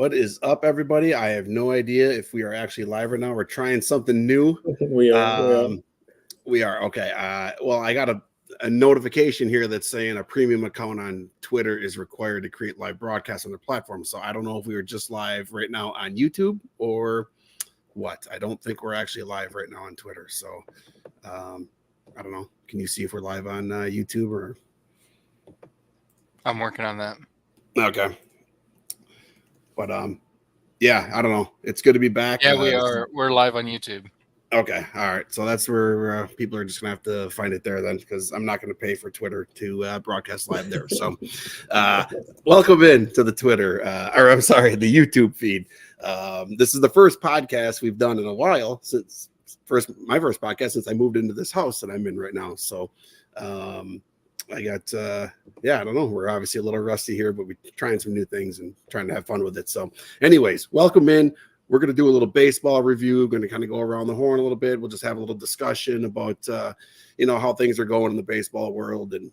What is up, everybody? I have no idea if we are actually live right now. We're trying something new. We are. We are. Okay. Well, I got a notification here that's saying a premium account on Twitter is required to create live broadcasts on their platform. So I don't know if we were just live right now on YouTube or what. I don't think we're actually live right now on Twitter. So I don't know. Can you see if we're live on YouTube or? I'm working on that. Okay. But yeah, I don't know. It's good to be back. Yeah, we are. We're live on YouTube. Okay, all right. So that's where people are just gonna have to find it there then, because I'm not gonna pay for Twitter to broadcast live there. So, welcome in to the Twitter, or I'm sorry, the YouTube feed. This is the first podcast we've done in a while since my first podcast since I moved into this house that I'm in right now. So, I got I don't know. We're obviously a little rusty here, but we're trying some new things and trying to have fun with it. So, anyways, welcome in. We're going to do a little baseball review. We're going to kind of go around the horn a little bit. We'll just have a little discussion about, how things are going in the baseball world and,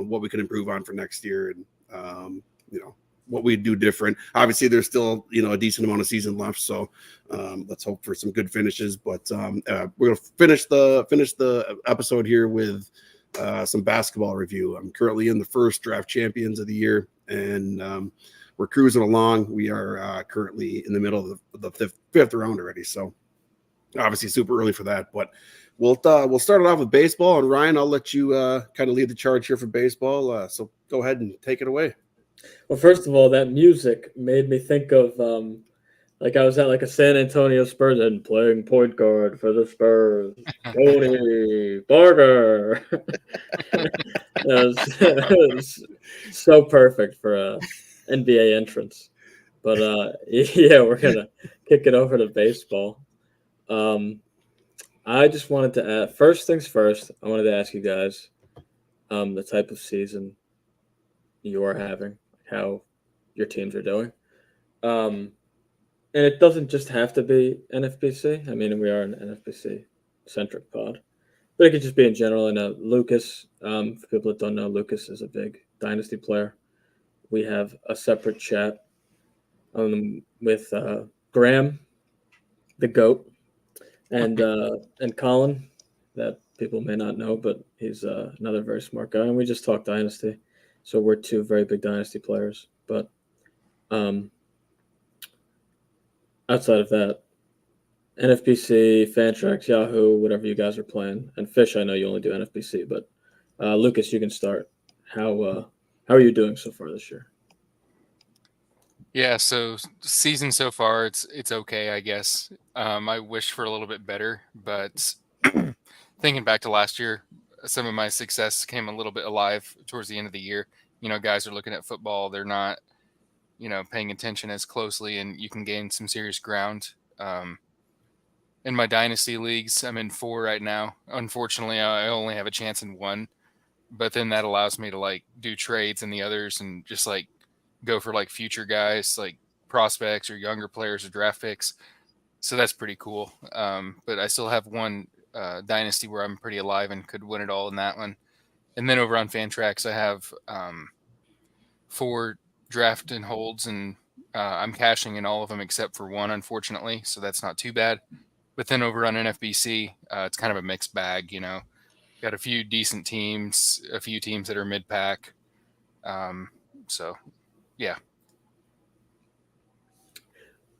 what we can improve on for next year and, what we do different. Obviously, there's still, a decent amount of season left. So let's hope for some good finishes. But we're going to finish the episode here with some basketball review. I'm currently in the first draft champions of the year. And we're cruising along. We are currently in the middle of the fifth round already, so obviously super early for that. But we'll start it off with baseball. And Ryan, I'll let you kind of lead the charge here for baseball. So go ahead and take it away. Well, first of all, that music made me think of like I was at like a San Antonio Spurs and playing point guard for the Spurs, Tony Parker. It was so perfect for a NBA entrance. But yeah, we're gonna kick it over to baseball. I just wanted to add, first things first, I wanted to ask you guys the type of season you are having, how your teams are doing. And it doesn't just have to be NFBC. I mean, we are an NFBC centric pod, but it could just be in general. I know Lucas, for people that don't know, Lucas is a big Dynasty player. We have a separate chat with Graham, the GOAT, and Colin, that people may not know, but he's another very smart guy. And we just talk Dynasty. So we're two very big Dynasty players. But outside of that, NFBC, Fantrax, Yahoo, whatever you guys are playing, and Fish, I know you only do NFBC, but Lucas, you can start. How are you doing so far this year? Yeah, so season so far, it's okay, I guess. I wish for a little bit better, but thinking back to last year, some of my success came a little bit alive towards the end of the year. Guys are looking at football; they're not, paying attention as closely, and you can gain some serious ground. In my dynasty leagues, I'm in 4 right now. Unfortunately, I only have a chance in 1, but then that allows me to do trades in the others and just go for future guys, like prospects or younger players or draft picks. So that's pretty cool. But I still have 1 dynasty where I'm pretty alive and could win it all in that one. And then over on Fantrax, I have 4 draft and holds, and I'm cashing in all of them except for 1, unfortunately. So that's not too bad. But then over on NFBC, it's kind of a mixed bag, Got a few decent teams, a few teams that are mid-pack. So, yeah.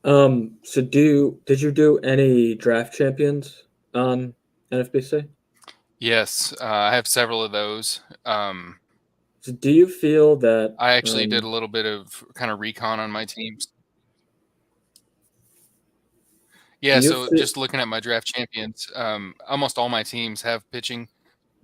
So did you do any draft champions on NFBC? Yes, I have several of those. So do you feel that I actually did a little bit of kind of recon on my teams. Yeah, so just looking at my draft champions, almost all my teams have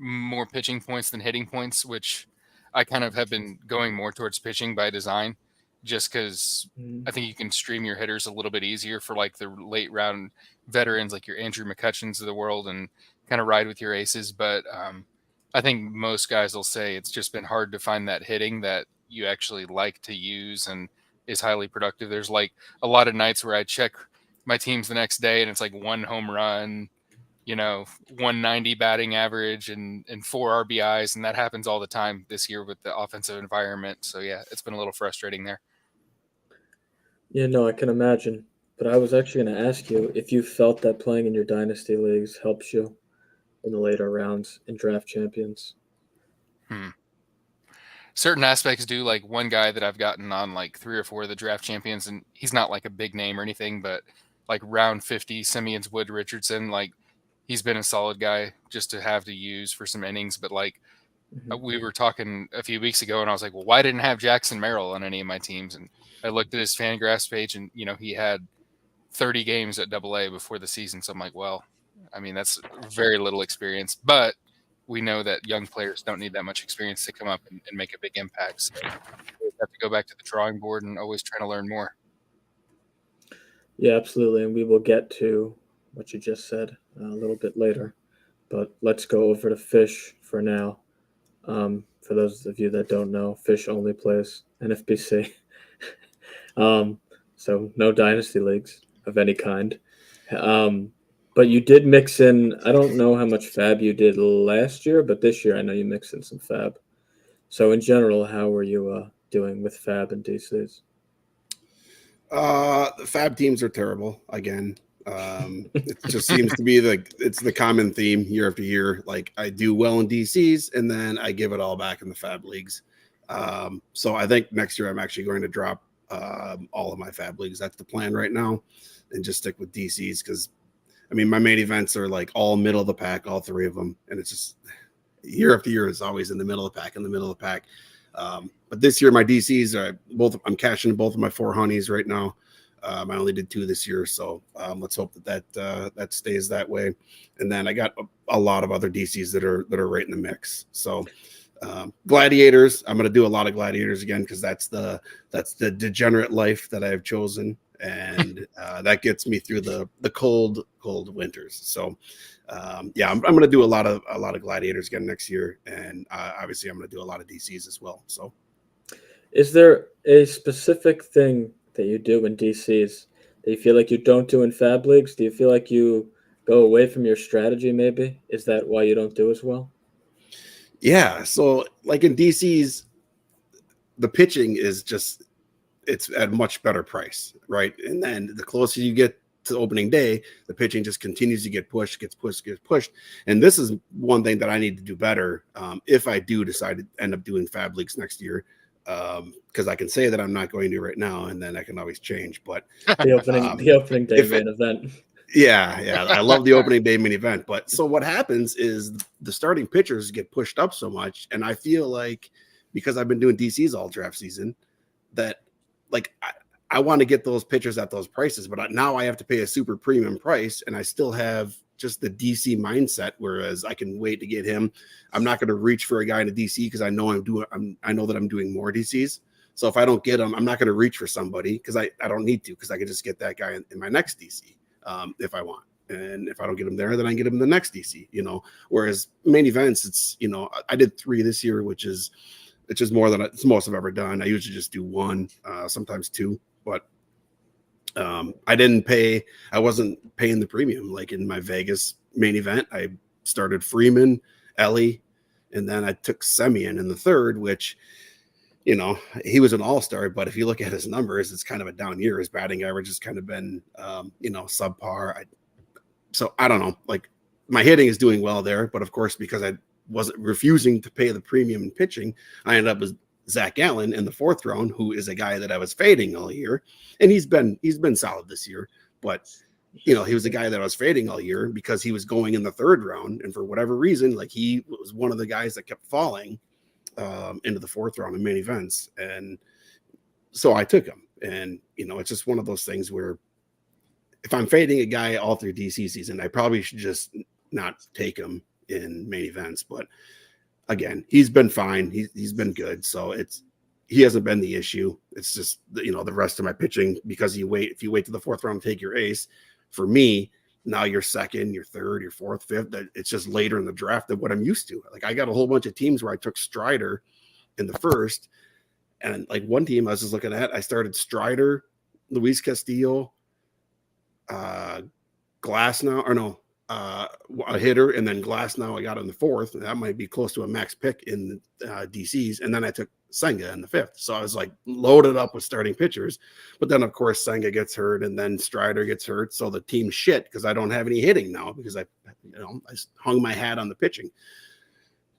more pitching points than hitting points, which I kind of have been going more towards pitching by design, just because I think you can stream your hitters a little bit easier for the late round veterans like your Andrew McCutcheons of the world and kind of ride with your aces. But I think most guys will say it's just been hard to find that hitting that you actually like to use and is highly productive. There's a lot of nights where I check my teams the next day and it's 1 home run, 190 batting average and 4 RBIs. And that happens all the time this year with the offensive environment. So yeah, it's been a little frustrating there. Yeah, no, I can imagine. But I was actually going to ask you if you felt that playing in your dynasty leagues helps you in the later rounds in draft champions. Hmm. Certain aspects do. Like one guy that I've gotten on like 3 or 4 of the draft champions, and he's not like a big name or anything, but like round 50, Simeon's Wood Richardson, like he's been a solid guy just to have to use for some innings. But like Mhm. we were talking a few weeks ago, and I was like, well, why didn't I have Jackson Merrill on any of my teams? And I looked at his Fangraphs page, and he had 30 games at AA before the season. So I'm like, well, I mean, that's very little experience, but we know that young players don't need that much experience to come up and make a big impact. So we have to go back to the drawing board and always trying to learn more. Yeah, absolutely. And we will get to what you just said a little bit later. But let's go over to Fish for now. For those of you that don't know, Fish only plays NFBC. So no dynasty leagues of any kind. But you did mix in, I don't know how much fab you did last year, but this year I know you mixed in some fab. So in general, how were you doing with fab and DCs? The fab teams are terrible again. It just seems to be it's the common theme year after year. Like I do well in DCs and then I give it all back in the fab leagues. So I think next year I'm actually going to drop all of my fab leagues. That's the plan right now, and just stick with DCs because I mean my main events are like all middle of the pack, all 3 of them, and it's just year after year is always in the middle of the pack, but this year my DCs are both. I'm cashing both of my 4 honeys right now. I only did 2 this year, so let's hope that stays that way. And then I got a lot of other DCs that are right in the mix. So gladiators, I'm going to do a lot of gladiators again because that's the degenerate life that I've chosen, and that gets me through the cold winters. So yeah, I'm going to do a lot of gladiators again next year, and obviously I'm going to do a lot of DCs as well. So. Is there a specific thing that you do in DCs that you feel like you don't do in fab leagues? Do you feel like you go away from your strategy maybe? Is that why you don't do as well? Yeah, so like in DCs, the pitching is just it's at a much better price, right? And then the closer you get to opening day, the pitching just continues to get pushed. And this is one thing that I need to do better if I do decide to end up doing fab leagues next year. Because I can say that I'm not going to right now, and then I can always change. But The opening day main event. Yeah, I love the opening day main event. But so what happens is the starting pitchers get pushed up so much, and I feel like because I've been doing DCs all draft season, that like I want to get those pitchers at those prices, but now I have to pay a super premium price, and I still have just the DC mindset. Whereas I can wait to get him. I'm not going to reach for a guy in a DC because I know I know that I'm doing more DCs. So if I don't get him, I'm not going to reach for somebody because I don't need to, because I can just get that guy in my next DC if I want. And if I don't get him there, then I get him in the next DC. Whereas main events, it's I did 3 this year, which is it's just more than it's most I've ever done. I usually just do 1, sometimes 2, but I wasn't paying the premium. Like in my Vegas main event, I started Freeman, Ellie, and then I took Semien in the 3rd, which, he was an all-star, but if you look at his numbers, it's kind of a down year. His batting average has kind of been, subpar. So I don't know, like my hitting is doing well there, but of course, because I wasn't refusing to pay the premium in pitching, I ended up with Zach Allen in the 4th round, who is a guy that I was fading all year, and he's been solid this year. But he was a guy that I was fading all year because he was going in the 3rd round, and for whatever reason, like he was one of the guys that kept falling into the 4th round in main events, and so I took him. And it's just one of those things where if I'm fading a guy all through DC season, I probably should just not take him in main events. But again, he's been fine. He's been good. So he hasn't been the issue. It's just, the rest of my pitching, because if you wait to the 4th round to take your ace, for me, now your 2nd, your 3rd, your 4th, 5th, it's just later in the draft than what I'm used to. Like I got a whole bunch of teams where I took Strider in the 1st, and like one team I was just looking at, I started Strider, Luis Castillo, Glass now, or no, a hitter, and then Glass now I got in the 4th, and that might be close to a max pick in the DCs. And then I took Senga in the 5th. So I was like loaded up with starting pitchers. But then, of course, Senga gets hurt and then Strider gets hurt. So the team's shit because I don't have any hitting now because I hung my hat on the pitching.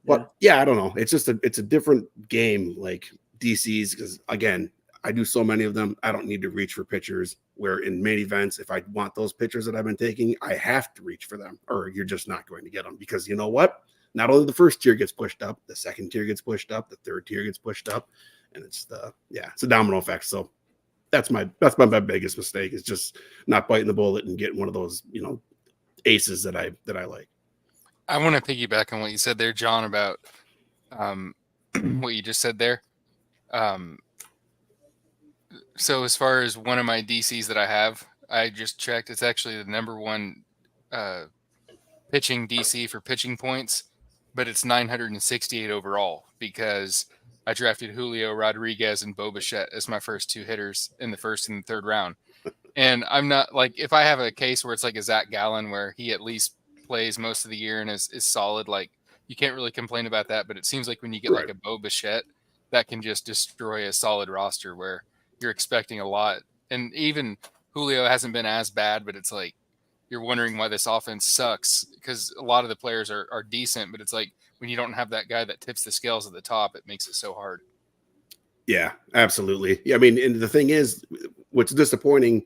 But yeah, I don't know. It's just it's a different game, like DCs, because again, I do so many of them. I don't need to reach for pitchers. Where in main events, if I want those pitchers that I've been taking, I have to reach for them, or you're just not going to get them. Because you know what? Not only the first tier gets pushed up, the second tier gets pushed up, the third tier gets pushed up, and it's a domino effect. So that's my biggest mistake is just not biting the bullet and getting one of those aces that I like. I want to piggyback on what you said there, John, about what you just said there. So as far as one of my DCs that I have, I just checked. It's actually the number one pitching DC for pitching points, but it's 968 overall because I drafted Julio Rodriguez and Bo Bichette as my first 2 hitters in the first and third round. And I'm not like, if I have a case where it's like a Zach Gallen where he at least plays most of the year and is solid, like you can't really complain about that. But it seems like when you get like a Bo Bichette, that can just destroy a solid roster where you're expecting a lot. And even Julio hasn't been as bad, but it's like you're wondering why this offense sucks because a lot of the players are decent, but it's like when you don't have that guy that tips the scales at the top, it makes it so hard. Yeah, absolutely. Yeah, I mean, and the thing is, what's disappointing,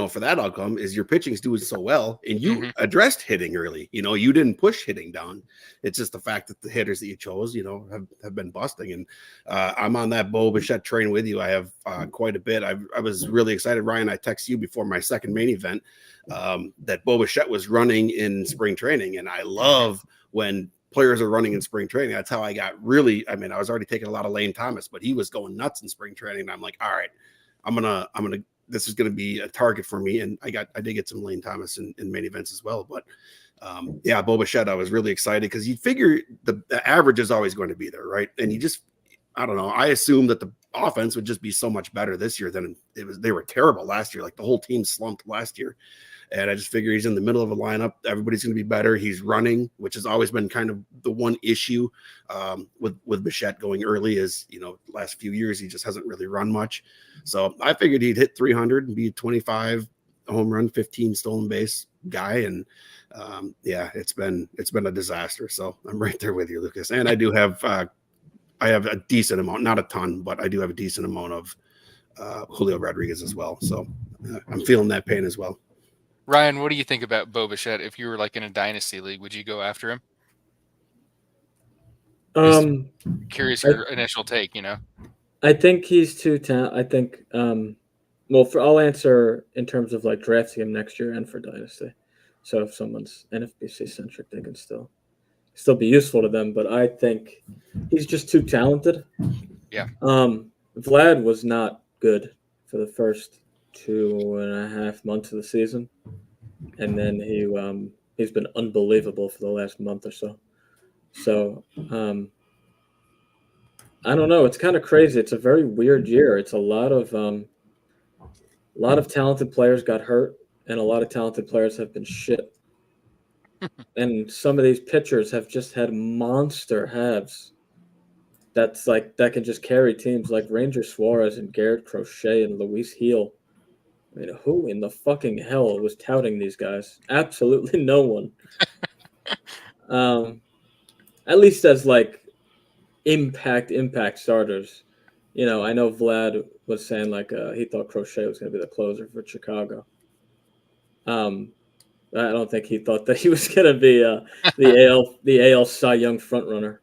for that outcome is your pitching's doing so well, and you addressed hitting early. You didn't push hitting down. It's just the fact that the hitters that you chose, have been busting. And I'm on that Bo Bichette train with you. I have quite a bit. I was really excited, Ryan. I texted you before my second main event that Bo Bichette was running in spring training, and I love when players are running in spring training. That's how I got I was already taking a lot of Lane Thomas, but he was going nuts in spring training. And I'm like, all right, I'm gonna this is going to be a target for me. And I did get some Lane Thomas in main events as well. But Bo Bichette, I was really excited because you figure the average is always going to be there, right? And I don't know. I assumed that the offense would just be so much better this year than it was. They were terrible last year. Like the whole team slumped last year. And I just figure he's in the middle of a lineup. Everybody's going to be better. He's running, which has always been kind of the one issue with Bichette going early is, last few years, he just hasn't really run much. So I figured he'd hit 300 and be 25 home run, 15 stolen base guy. And it's been a disaster. So I'm right there with you, Lucas. And I do have, I have a decent amount, not a ton, but I do have a decent amount of Julio Rodriguez as well. So I'm feeling that pain as well. Ryan, what do you think about Bo Bichette? If you were like in a dynasty league, would you go after him? Curious your initial take, I think he's too talented. I think, I'll answer in terms of like drafting him next year and for dynasty. So if someone's NFBC centric, they can still be useful to them. But I think he's just too talented. Yeah. Vlad was not good for the first 2.5 months of the season, and then he's been unbelievable for the last month or so. So I don't know. It's kind of crazy. It's a very weird year. It's a lot of talented players got hurt, and a lot of talented players have been shit. And some of these pitchers have just had monster halves. That can just carry teams like Ranger Suarez and Garrett Crochet and Luis Heel. I mean, who in the fucking hell was touting these guys? Absolutely no one. At least as like impact starters. I know Vlad was saying like he thought Crochet was going to be the closer for Chicago. I don't think he thought that he was going to be the AL Cy Young frontrunner.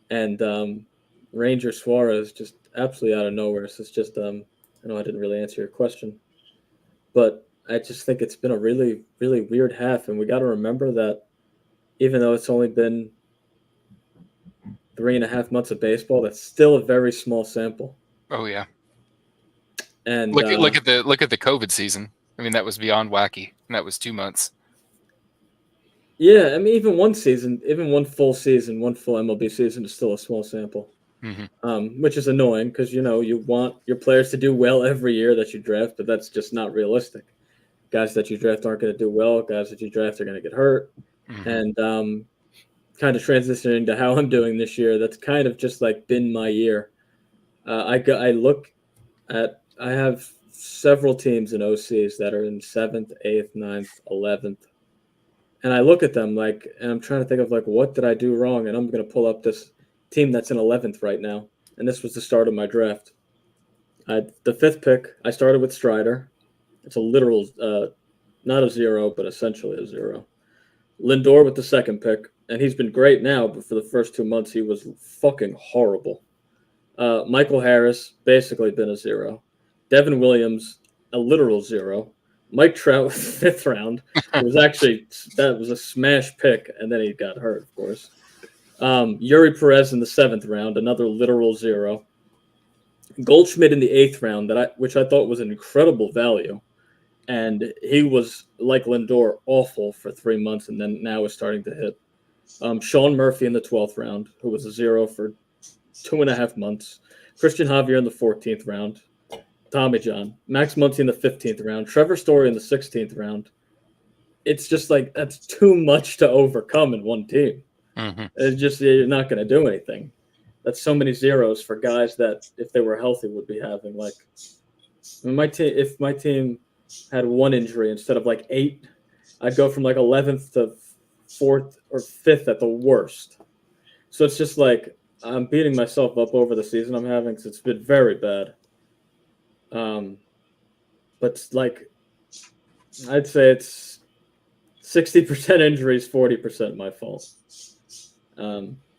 And Ranger Suarez just absolutely out of nowhere. So it's just I know I didn't really answer your question. But I just think it's been a really, really weird half. And we got to remember that even though it's only been 3.5 months of baseball, that's still a very small sample. Oh, yeah. And look at the COVID season. I mean, that was beyond wacky. And that was 2 months. Yeah, I mean, even one full season, one full MLB season is still a small sample. Which is annoying because, you want your players to do well every year that you draft, but that's just not realistic. Guys that you draft aren't going to do well. Guys that you draft are going to get hurt. And kind of transitioning to how I'm doing this year, that's kind of just like been my year. I look at I have several teams in OCs that are in 7th, 8th, 9th, 11th, and I look at them like, and I'm trying to think of like, what did I do wrong? And I'm going to pull up this team that's in 11th right now, and this was the start of my draft. The 5th pick, I started with Strider. It's a literal, not a zero, but essentially a zero. Lindor with the 2nd pick, and he's been great now, but for the first 2 months he was fucking horrible. Michael Harris, basically been a zero. Devin Williams, a literal zero. Mike Trout with the 5th round. It was actually, that was a smash pick, and then he got hurt, of course. Yuri Perez in the 7th round, another literal zero. Goldschmidt in the 8th round, which I thought was an incredible value. And he was, like Lindor, awful for 3 months, and then now is starting to hit. Sean Murphy in the 12th round, who was a zero for 2.5 months. Christian Javier in the 14th round. Tommy John. Max Muncy in the 15th round. Trevor Story in the 16th round. It's just like, that's too much to overcome in one team. Mm-hmm. It's just, you're not going to do anything. That's so many zeros for guys that, if they were healthy, would be having like, if my team had 1 injury instead of like 8, I'd go from like 11th to 4th or 5th at the worst. So it's just like, I'm beating myself up over the season I'm having because it's been very bad. But like, I'd say it's 60% injuries, 40% my fault.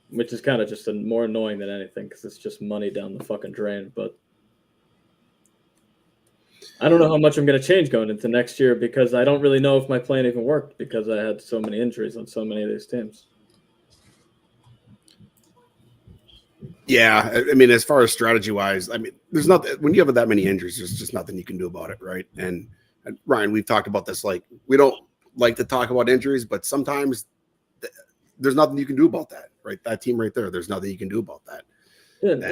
Which is kind of just more annoying than anything because it's just money down the fucking drain. But I don't know how much I'm going to change going into next year because I don't really know if my plan even worked because I had so many injuries on so many of these teams. Yeah, I mean, as far as strategy wise, I mean, there's not when you have that many injuries, there's just nothing you can do about it, right? And Ryan, we've talked about this. Like, we don't like to talk about injuries, but sometimes there's nothing you can do about that, right? That team right there, there's nothing you can do about that. Yeah, and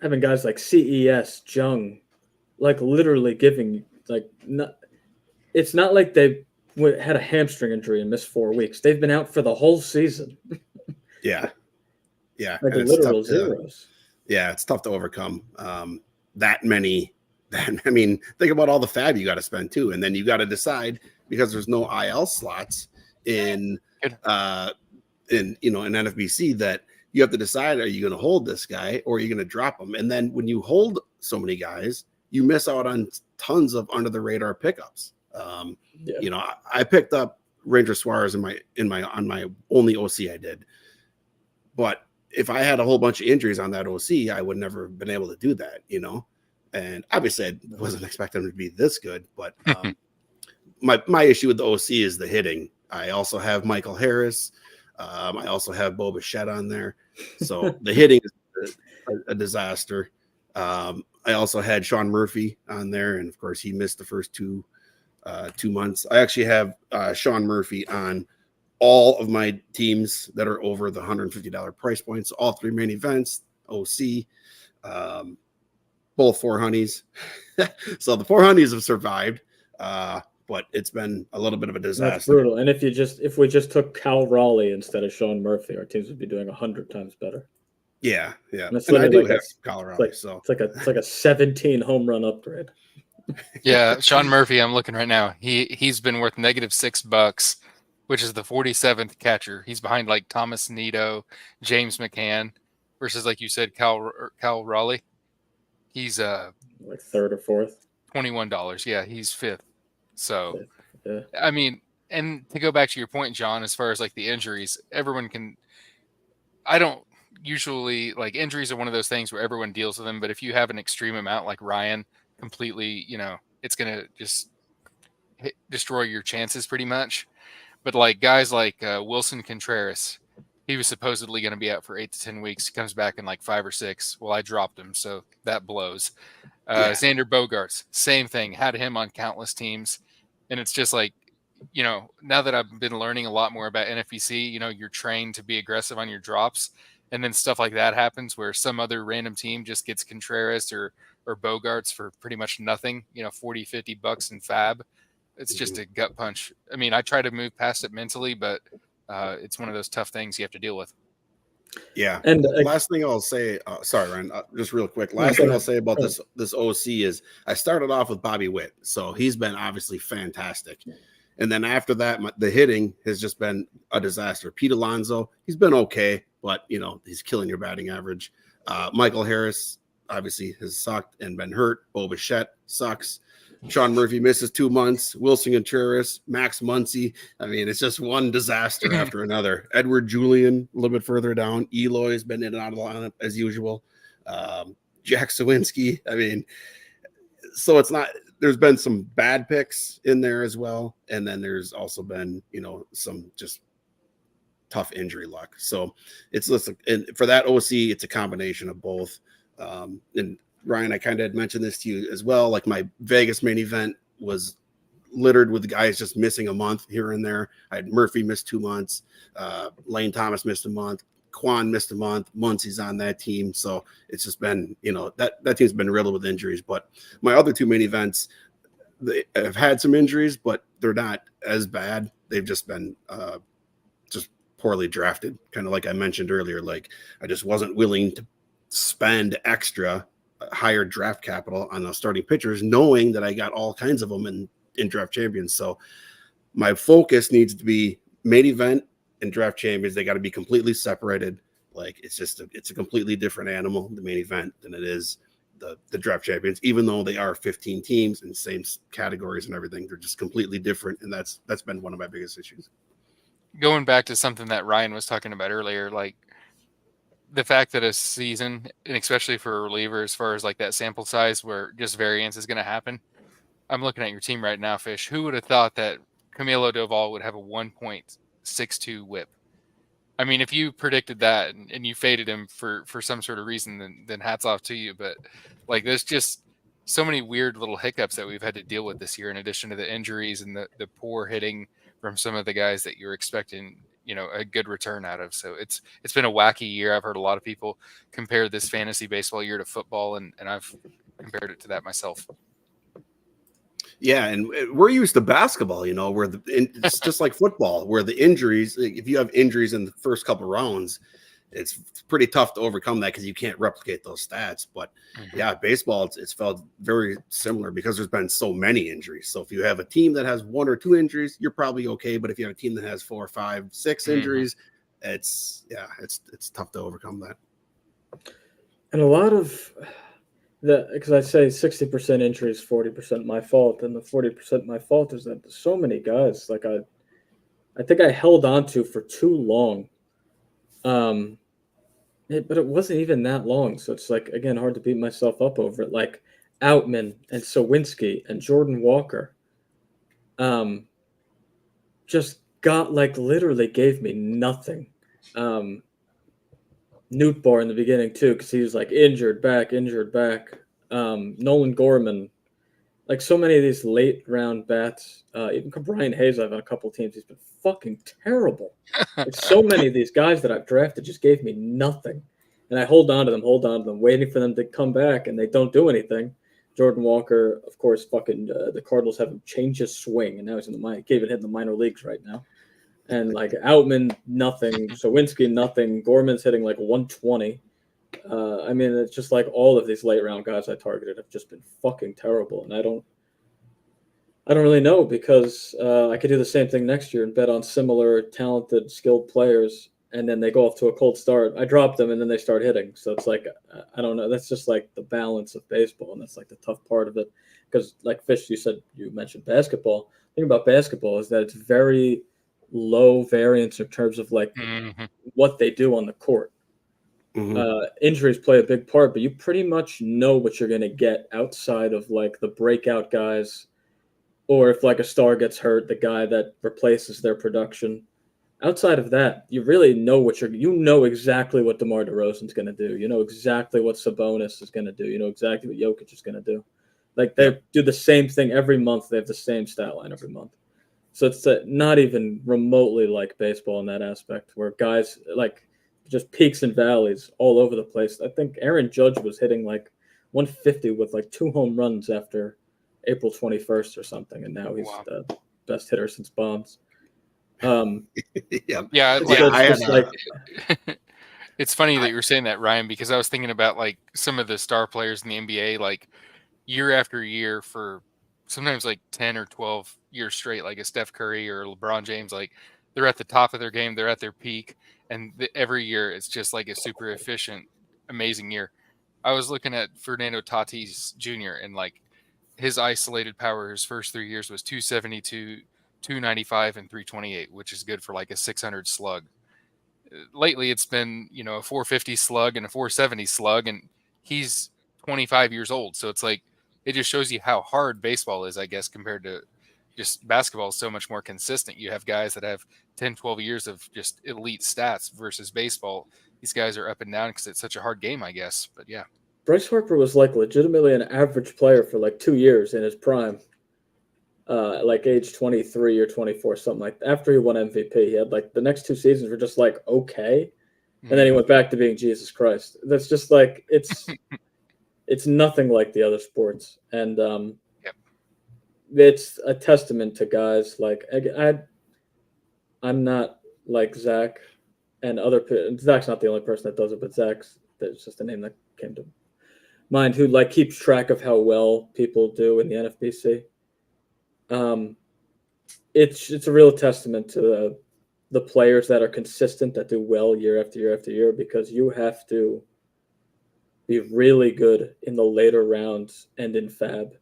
having guys like CES, Jung, like literally giving like it's not like they had a hamstring injury and missed 4 weeks. They've been out for the whole season. Yeah, like literal zeros. Yeah, it's tough to overcome that many. I mean, think about all the fab you got to spend too, and then you got to decide because there's no IL slots in NFBC that you have to decide: are you going to hold this guy or are you going to drop him? And then when you hold so many guys, you miss out on tons of under the radar pickups. I picked up Ranger Suarez on my only OC I did, but if I had a whole bunch of injuries on that OC, I would never have been able to do that, And obviously, I wasn't expecting him to be this good, but my issue with the OC is the hitting. I also have Michael Harris. I also have Bo Bichette on there, so the hitting is a disaster. I also had Sean Murphy on there, and of course, he missed the first 2 months. I actually have Sean Murphy on all of my teams that are over the $150 price points, all 3 main events, OC, both 4 honeys. So the 4 honeys have survived, but it's been a little bit of a disaster. That's brutal. And if we just took Cal Raleigh instead of Sean Murphy, our teams would be doing 100 times better. Yeah. And I do have Colorado. It's like a 17 home run upgrade. Yeah, Sean Murphy, I'm looking right now. He's been worth -$6, which is the 47th catcher. He's behind like Thomas Nido, James McCann, versus like you said, Cal Raleigh. He's like 3rd or 4th. $21. Yeah, he's 5th. So, yeah. I mean, and to go back to your point, John, as far as like the injuries, everyone can. I don't usually like injuries are one of those things where everyone deals with them. But if you have an extreme amount like Ryan, completely, it's gonna just destroy your chances pretty much. But like guys like Wilson Contreras, he was supposedly going to be out for 8 to 10 weeks. He comes back in like 5 or 6. Well, I dropped him, so that blows. Xander Bogaerts, same thing. Had him on countless teams, and it's just like, now that I've been learning a lot more about NFBC, you're trained to be aggressive on your drops, and then stuff like that happens where some other random team just gets Contreras or Bogaerts for pretty much nothing. $40-$50 in fab. It's just a gut punch. I mean, I try to move past it mentally, but it's one of those tough things you have to deal with. Yeah. And Last thing I'll say, sorry, Ryan, just real quick. Last go thing I'll ahead. say about Go this OC is I started off with Bobby Witt, so he's been obviously fantastic. And then after that, the hitting has just been a disaster. Pete Alonso, he's been okay, but he's killing your batting average. Michael Harris obviously has sucked and been hurt. Bo Bichette sucks. Sean Murphy misses 2 months. Wilson Contreras, Max Muncy. I mean, it's just one disaster after another. Edward Julian, a little bit further down. Eloy's been in and out of the lineup as usual. Jack Sawinski. I mean, so it's not. There's been some bad picks in there as well, and then there's also been some just tough injury luck. So it's and for that OC, it's a combination of both. And Ryan, I kind of had mentioned this to you as well. Like my Vegas main event was littered with guys just missing a month here and there. I had Murphy missed 2 months. Lane Thomas missed a month. Quan missed a month. Muncie's on that team. So it's just been, that team's been riddled with injuries. But my other 2 main events, they have had some injuries, but they're not as bad. They've just been just poorly drafted. Kind of like I mentioned earlier, like I just wasn't willing to spend extra higher draft capital on those starting pitchers, knowing that I got all kinds of them in draft champions. So my focus needs to be main event and draft champions. They got to be completely separated. Like it's a completely different animal, the main event, than it is the draft champions, even though they are 15 teams in the same categories and everything. They're just completely different. And that's been one of my biggest issues. Going back to something that Ryan was talking about earlier, like the fact that a season, and especially for a reliever, as far as like that sample size where just variance is going to happen. I'm looking at your team right now, Fish. Who would have thought that Camilo Doval would have a 1.62 whip? I mean, if you predicted that and you faded him for some sort of reason, then hats off to you. But like, there's just so many weird little hiccups that we've had to deal with this year, in addition to the injuries and the poor hitting from some of the guys that you're expecting, a good return out of. So it's been a wacky year. I've heard a lot of people compare this fantasy baseball year to football, and I've compared it to that myself. Yeah, and we're used to basketball, where it's just like football, where the injuries, if you have injuries in the first couple rounds, it's pretty tough to overcome that because you can't replicate those stats. But yeah, baseball, it's felt very similar because there's been so many injuries. So if you have a team that has 1 or 2 injuries, you're probably okay. But if you have a team that has 4, 5, 6 injuries, it's tough to overcome that. And a lot of because I say 60% injuries, 40% my fault, and the 40% my fault is that so many guys like I think I held on to for too long. But it wasn't even that long, so it's like again hard to beat myself up over it. Like Outman and Sawinski and Jordan Walker, just got like literally gave me nothing. Nootbaar in the beginning too, because he was like injured back. Nolan Gorman, like so many of these late round bats. Even Brian Hayes, I've on a couple teams. He's been fucking terrible. Like so many of these guys that I've drafted just gave me nothing, and I hold on to them, waiting for them to come back, and they don't do anything. Jordan Walker, of course, fucking the Cardinals have him change his swing, and now he's in the minor. Can't even hit in the minor leagues right now. And like Outman, nothing. Sawinski, nothing. Gorman's hitting like 120. I mean, it's just like all of these late round guys I targeted have just been fucking terrible, and I don't really know because I could do the same thing next year and bet on similar talented, skilled players, and then they go off to a cold start. I drop them, and then they start hitting. So it's like I don't know. That's just like the balance of baseball, and that's like the tough part of it. Because like Fish, you mentioned basketball. The thing about basketball is that it's very low variance in terms of like what they do on the court. Injuries play a big part, but you pretty much know what you're going to get outside of like the breakout guys, or if like a star gets hurt, the guy that replaces their production. Outside of that, you really know you know exactly what DeMar DeRozan's going to do. You know exactly what Sabonis is going to do. You know exactly what Jokic is going to do. Like they do the same thing every month. They have the same stat line every month. So it's not even remotely like baseball in that aspect, where guys like just peaks and valleys all over the place. I think Aaron Judge was hitting like 150 with like 2 home runs after April 21st or something, and now he's the best hitter since Bonds. Yeah, I It's funny that you were saying that, Ryan, because I was thinking about like some of the star players in the NBA, like year after year for sometimes like 10 or 12 years straight, like a Steph Curry or LeBron James, like they're at the top of their game, they're at their peak, and every year it's just like a super efficient, amazing year. I was looking at Fernando Tatis Jr. and like his isolated power his first 3 years was 272, 295, and 328, which is good for like a 600 slug. Lately it's been, a 450 slug and a 470 slug, and he's 25 years old. So it's like, it just shows you how hard baseball is, I guess, compared to just basketball is so much more consistent. You have guys that have 10, 12 years of just elite stats versus baseball. These guys are up and down because it's such a hard game, I guess. But yeah. Bryce Harper was like legitimately an average player for like 2 years in his prime. Like age 23 or 24, something like that. After he won MVP, he had like the next 2 seasons were just like okay, and then he went back to being Jesus Christ. That's just like it's nothing like the other sports, and Yep. it's a testament to guys like I'm not like Zach and Zach's not the only person that does it, but there's just a name that came to mind who like keeps track of how well people do in the NFBC. It's a real testament to the players that are consistent, that do well year after year after year, because you have to be really good in the later rounds and in Fab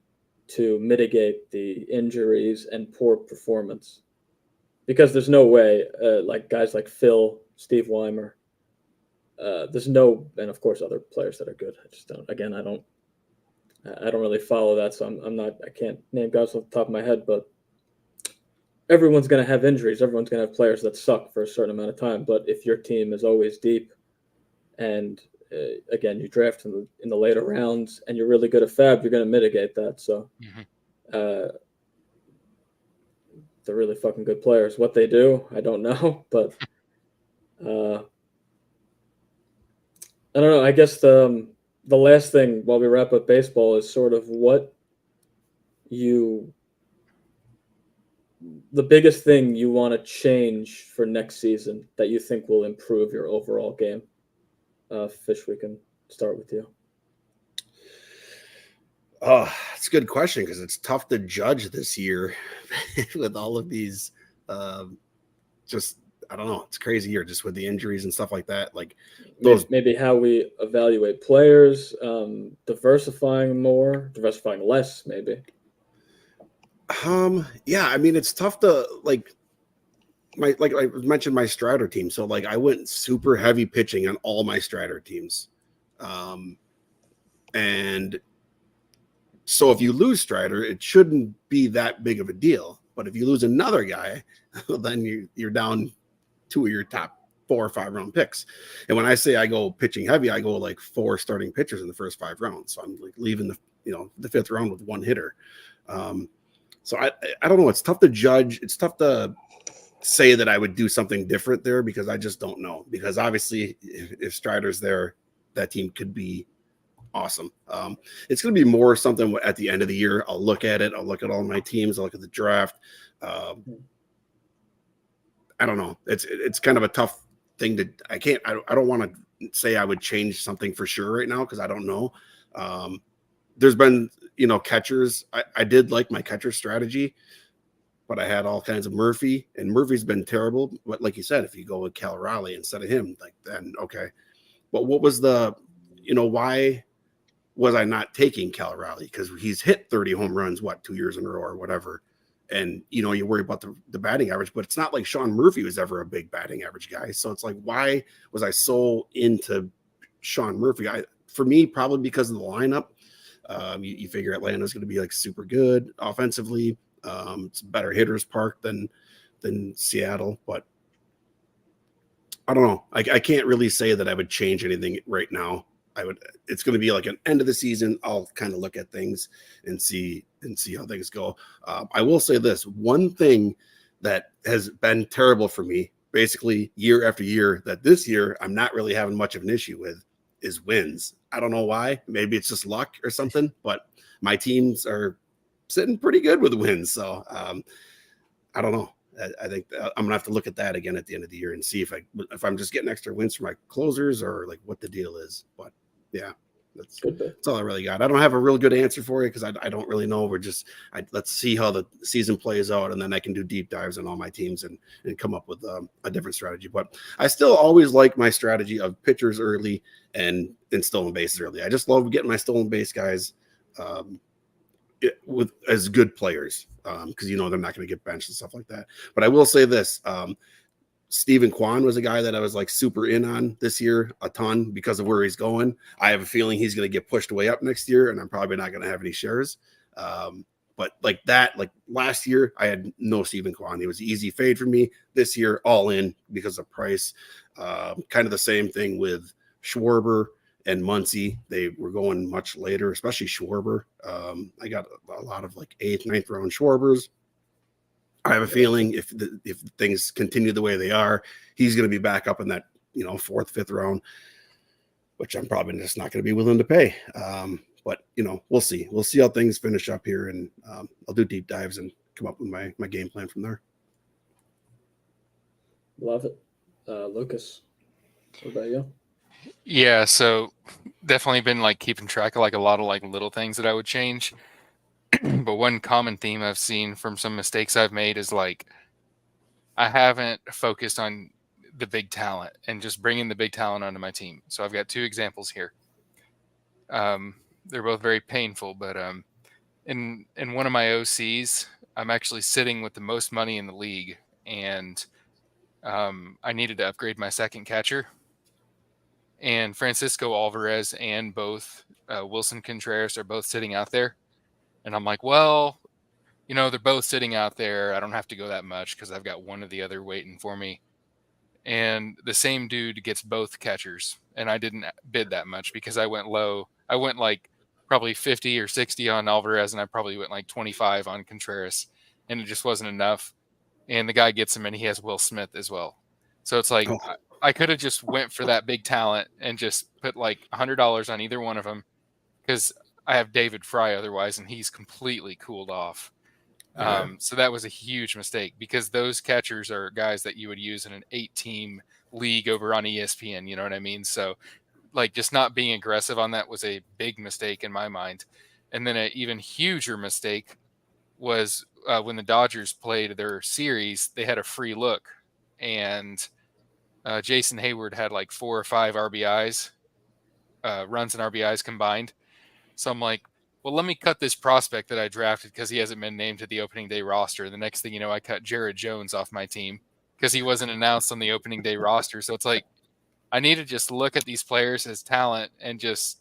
to mitigate the injuries and poor performance. Because there's no way, like guys like Phil, Steve Weimer, and of course other players that are good. I just don't. Again, I don't really follow that, so I can't name guys off the top of my head, but everyone's going to have injuries. Everyone's going to have players that suck for a certain amount of time. But if your team is always deep and, again, you draft in the later rounds and you're really good at Fab, you're going to mitigate that. So they're really fucking good players. What they do, I don't know. But I don't know. I guess the last thing while we wrap up baseball is sort of the biggest thing you want to change for next season that you think will improve your overall game. Fish, we can start with you. Oh, it's a good question because it's tough to judge this year with all of these. Just I don't know. It's a crazy year just with the injuries and stuff like that. Like those, maybe how we evaluate players, diversifying less, maybe. Yeah, I mean, it's tough to like I mentioned my Strider team. So like I went super heavy pitching on all my Strider teams. And so if you lose Strider, it shouldn't be that big of a deal. But if you lose another guy, then you're down 2 of your top 4 or 5 round picks. And when I say I go pitching heavy, I go like 4 starting pitchers in the first 5 rounds. So I'm like leaving the 5th round with 1 hitter. So I don't know. It's tough to judge. It's tough to say that I would do something different there because I just don't know. Because obviously, if Strider's there, that team could be awesome. It's going to be more something at the end of the year. I'll look at it. I'll look at all my teams. I'll look at the draft. I don't know. It's kind of a tough thing to. I don't want to say I would change something for sure right now because I don't know. There's been catchers. I did like my catcher strategy, but I had all kinds of Murphy, and Murphy's been terrible. But like you said, if you go with Cal Raleigh instead of him, like then okay. But what was why was I not taking Cal Raleigh? Because he's hit 30 home runs, 2 years in a row or whatever. And, you worry about the batting average, but it's not like Sean Murphy was ever a big batting average guy. So it's like, why was I so into Sean Murphy? For me, probably because of the lineup. You figure Atlanta's going to be like super good offensively. It's a better hitter's park than Seattle, but I don't know. I can't really say that I would change anything right now. It's going to be like an end of the season. I'll kind of look at things and see how things go. I will say this one thing that has been terrible for me, basically year after year, that this year I'm not really having much of an issue with is wins. I don't know why. Maybe it's just luck or something, but my teams are sitting pretty good with wins. So I don't know. I think I'm gonna have to look at that again at the end of the year and see if I'm just getting extra wins for my closers or like what the deal is. But yeah, that's all I really got. I don't have a real good answer for you because I don't really know. Let's see how the season plays out, and then I can do deep dives on all my teams and come up with a different strategy. But I still always like my strategy of pitchers early and stolen bases early. I just love getting my stolen base guys as good players because they're not going to get benched and stuff like that. But I will say this: Stephen Kwan was a guy that I was like super in on this year a ton because of where he's going. I have a feeling he's going to get pushed way up next year, and I'm probably not going to have any shares. But like last year, I had no Stephen Kwan. He was an easy fade for me. This year, all in because of price. Kind of the same thing with Schwarber and Muncy. They were going much later, especially Schwarber. I got a lot of like 8th, 9th round Schwarbers. I have a feeling if things continue the way they are, he's going to be back up in that 4th, 5th round, which I'm probably just not going to be willing to pay. But we'll see. We'll see how things finish up here, and I'll do deep dives and come up with my game plan from there. Love it, Lucas. What about you? Yeah, so definitely been like keeping track of like a lot of like little things that I would change. But one common theme I've seen from some mistakes I've made is like I haven't focused on the big talent and just bringing the big talent onto my team. So I've got 2 examples here. They're both very painful, but in one of my OCs, I'm actually sitting with the most money in the league, and I needed to upgrade my second catcher. And Francisco Alvarez and both Wilson Contreras are both sitting out there. And I'm like, well, they're both sitting out there. I don't have to go that much because I've got one or the other waiting for me. And the same dude gets both catchers. And I didn't bid that much because I went low. I went like probably 50 or 60 on Alvarez, and I probably went like 25 on Contreras. And it just wasn't enough. And the guy gets him, and he has Will Smith as well. So it's like I could have just went for that big talent and just put like $100 on either one of them because I have David Fry otherwise, and he's completely cooled off. So that was a huge mistake because those catchers are guys that you would use in an 8-team league over on ESPN. You know what I mean? So like just not being aggressive on that was a big mistake in my mind. And then an even huger mistake was when the Dodgers played their series, they had a free look, and Jason Hayward had like 4 or 5 RBIs, runs and RBIs combined. So I'm like, well, let me cut this prospect that I drafted because he hasn't been named to the opening day roster. The next thing you know, I cut Jared Jones off my team because he wasn't announced on the opening day roster. So it's like, I need to just look at these players as talent and just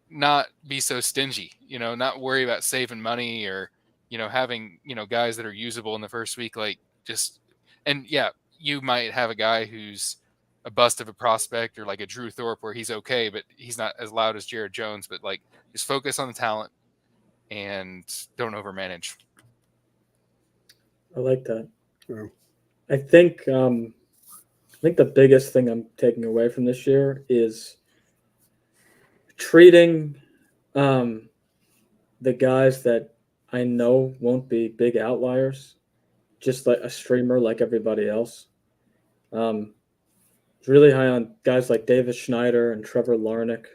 not be so stingy, not worry about saving money or, having, guys that are usable in the first week. Like and yeah, you might have a guy who's a bust of a prospect or like a Drew Thorpe where he's okay, but he's not as loud as Jared Jones. But like, just focus on the talent and don't overmanage. I like that. Yeah. I think the biggest thing I'm taking away from this year is treating the guys that I know won't be big outliers just like a streamer like everybody else. It's really high on guys like Davis Schneider and Trevor Larnach,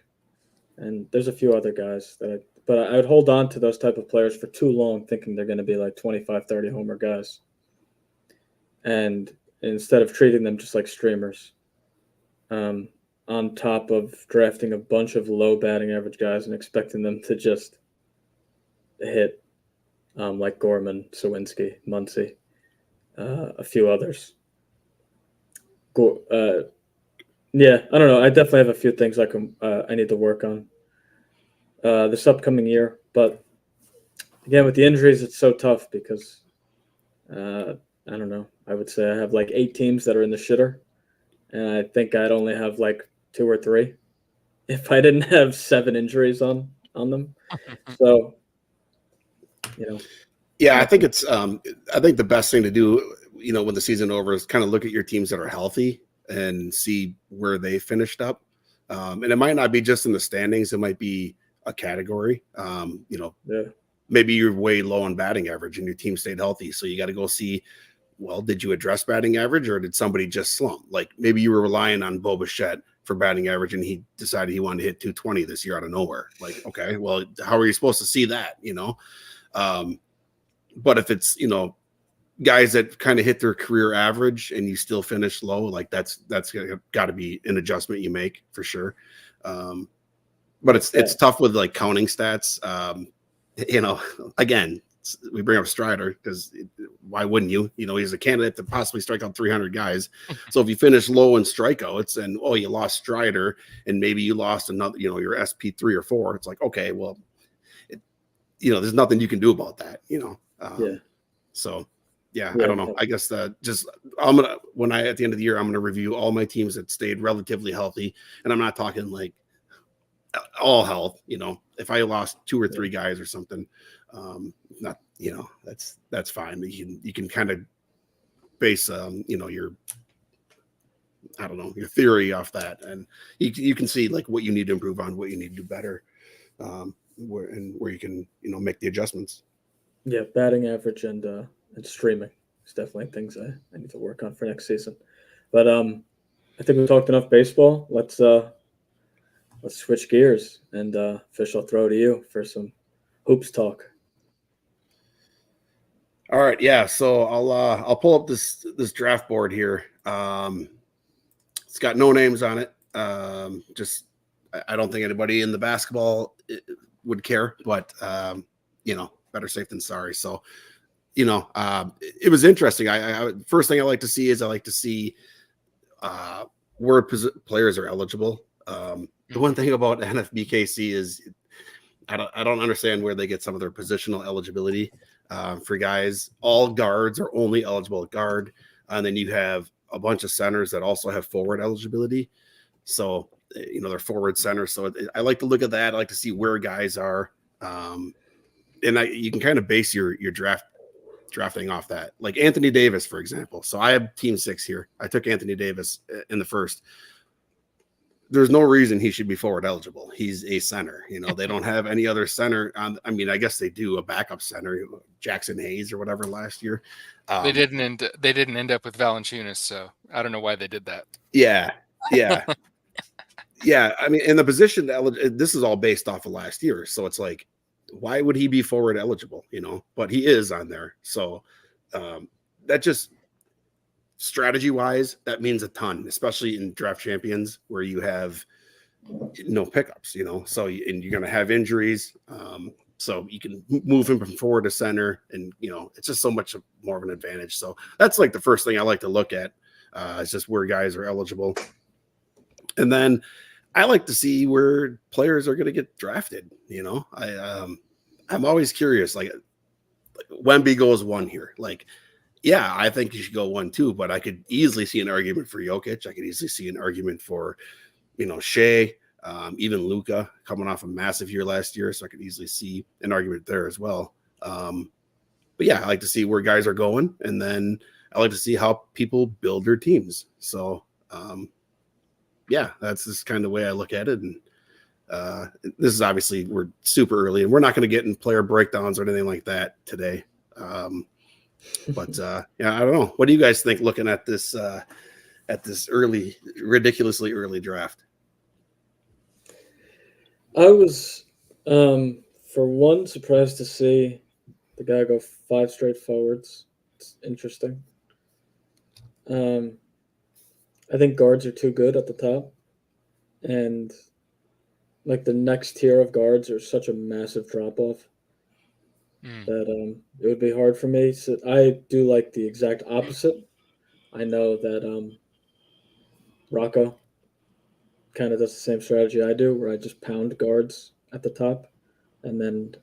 and there's a few other guys but I would hold on to those type of players for too long thinking they're going to be like 25, 30 homer guys. And instead of treating them just like streamers, on top of drafting a bunch of low batting average guys and expecting them to just hit like Gorman, Sawinski, Muncy, a few others. Yeah, I don't know. I definitely have a few things I need to work on this upcoming year. But again, with the injuries, it's so tough because I don't know. I would say I have like 8 teams that are in the shitter, and I think I'd only have like 2 or 3 if I didn't have 7 injuries on them. So, Yeah, I think it's I think the best thing to do, when the season over is kind of look at your teams that are healthy and see where they finished up. And it might not be just in the standings, it might be a category. Maybe you're way low on batting average and your team stayed healthy. So you got to go see, well, did you address batting average or did somebody just slump? Like maybe you were relying on Bo Bichette for batting average and he decided he wanted to hit 220 this year out of nowhere. Like, okay, well, how are you supposed to see that, but if it's, guys that kind of hit their career average and you still finish low, like that's got to be an adjustment you make for sure. But it's tough with like counting stats. Again, we bring up Strider because why wouldn't you? He's a candidate to possibly strike out 300 guys. So if you finish low in strikeouts and you lost Strider and maybe you lost another, your SP 3 or 4, it's like, okay, well, there's nothing you can do about that. So. Yeah, I don't know. I guess at the end of the year, I'm gonna review all my teams that stayed relatively healthy, and I'm not talking like all health. If I lost 2 or 3 guys or something, that's fine. You can kind of base your theory off that, and you can see like what you need to improve on, what you need to do better, where you can make the adjustments. Yeah, batting average and streaming is definitely things I need to work on for next season. But I think we talked enough baseball. Let's switch gears and Fish, I'll throw to you for some hoops talk. All right, yeah. So I'll pull up this draft board here. It's got no names on it. I don't think anybody in the basketball would care, but better safe than sorry. So it was interesting. I first thing I like to see where players are eligible. The one thing about NFBKC is I don't understand where they get some of their positional eligibility for guys. All guards are only eligible at guard, and then you have a bunch of centers that also have forward eligibility. So they're forward centers. So I like to look at that. I like to see where guys are, and you can kind of base your drafting off that. Like Anthony Davis, for example. So I have team 6 here. I took Anthony Davis in the first. There's no reason he should be forward eligible. He's a center. They don't have any other center. I guess they do a backup center, Jackson Hayes or whatever last year. They didn't end up with Valanciunas, so I don't know why they did that. Yeah. Yeah. In the position, this is all based off of last year. So it's like, why would he be forward eligible? But he is on there. So that just strategy wise, that means a ton, especially in draft champions where you have no pickups, so and you're going to have injuries. So you can move him from forward to center and, it's just so much more of an advantage. So that's like the first thing I like to look at is just where guys are eligible. And then I like to see where players are going to get drafted. I'm always curious, like Wemby goes 1 here. Like, yeah, I think you should go 1, 2, but I could easily see an argument for Jokic. I could easily see an argument for, Shea, even Luka coming off a massive year last year. So I could easily see an argument there as well. But yeah, I like to see where guys are going. And then I like to see how people build their teams. So, yeah, that's just kind of the way I look at it. And this is obviously we're super early and we're not going to get in player breakdowns or anything like that today. But yeah, I don't know. What do you guys think looking at this ridiculously early draft? I was, for one, surprised to see the guy go 5 straight forwards. It's interesting. I think guards are too good at the top. And like the next tier of guards are such a massive drop off that it would be hard for me. So I do like the exact opposite. I know that Rocco kind of does the same strategy I do, where I just pound guards at the top, and then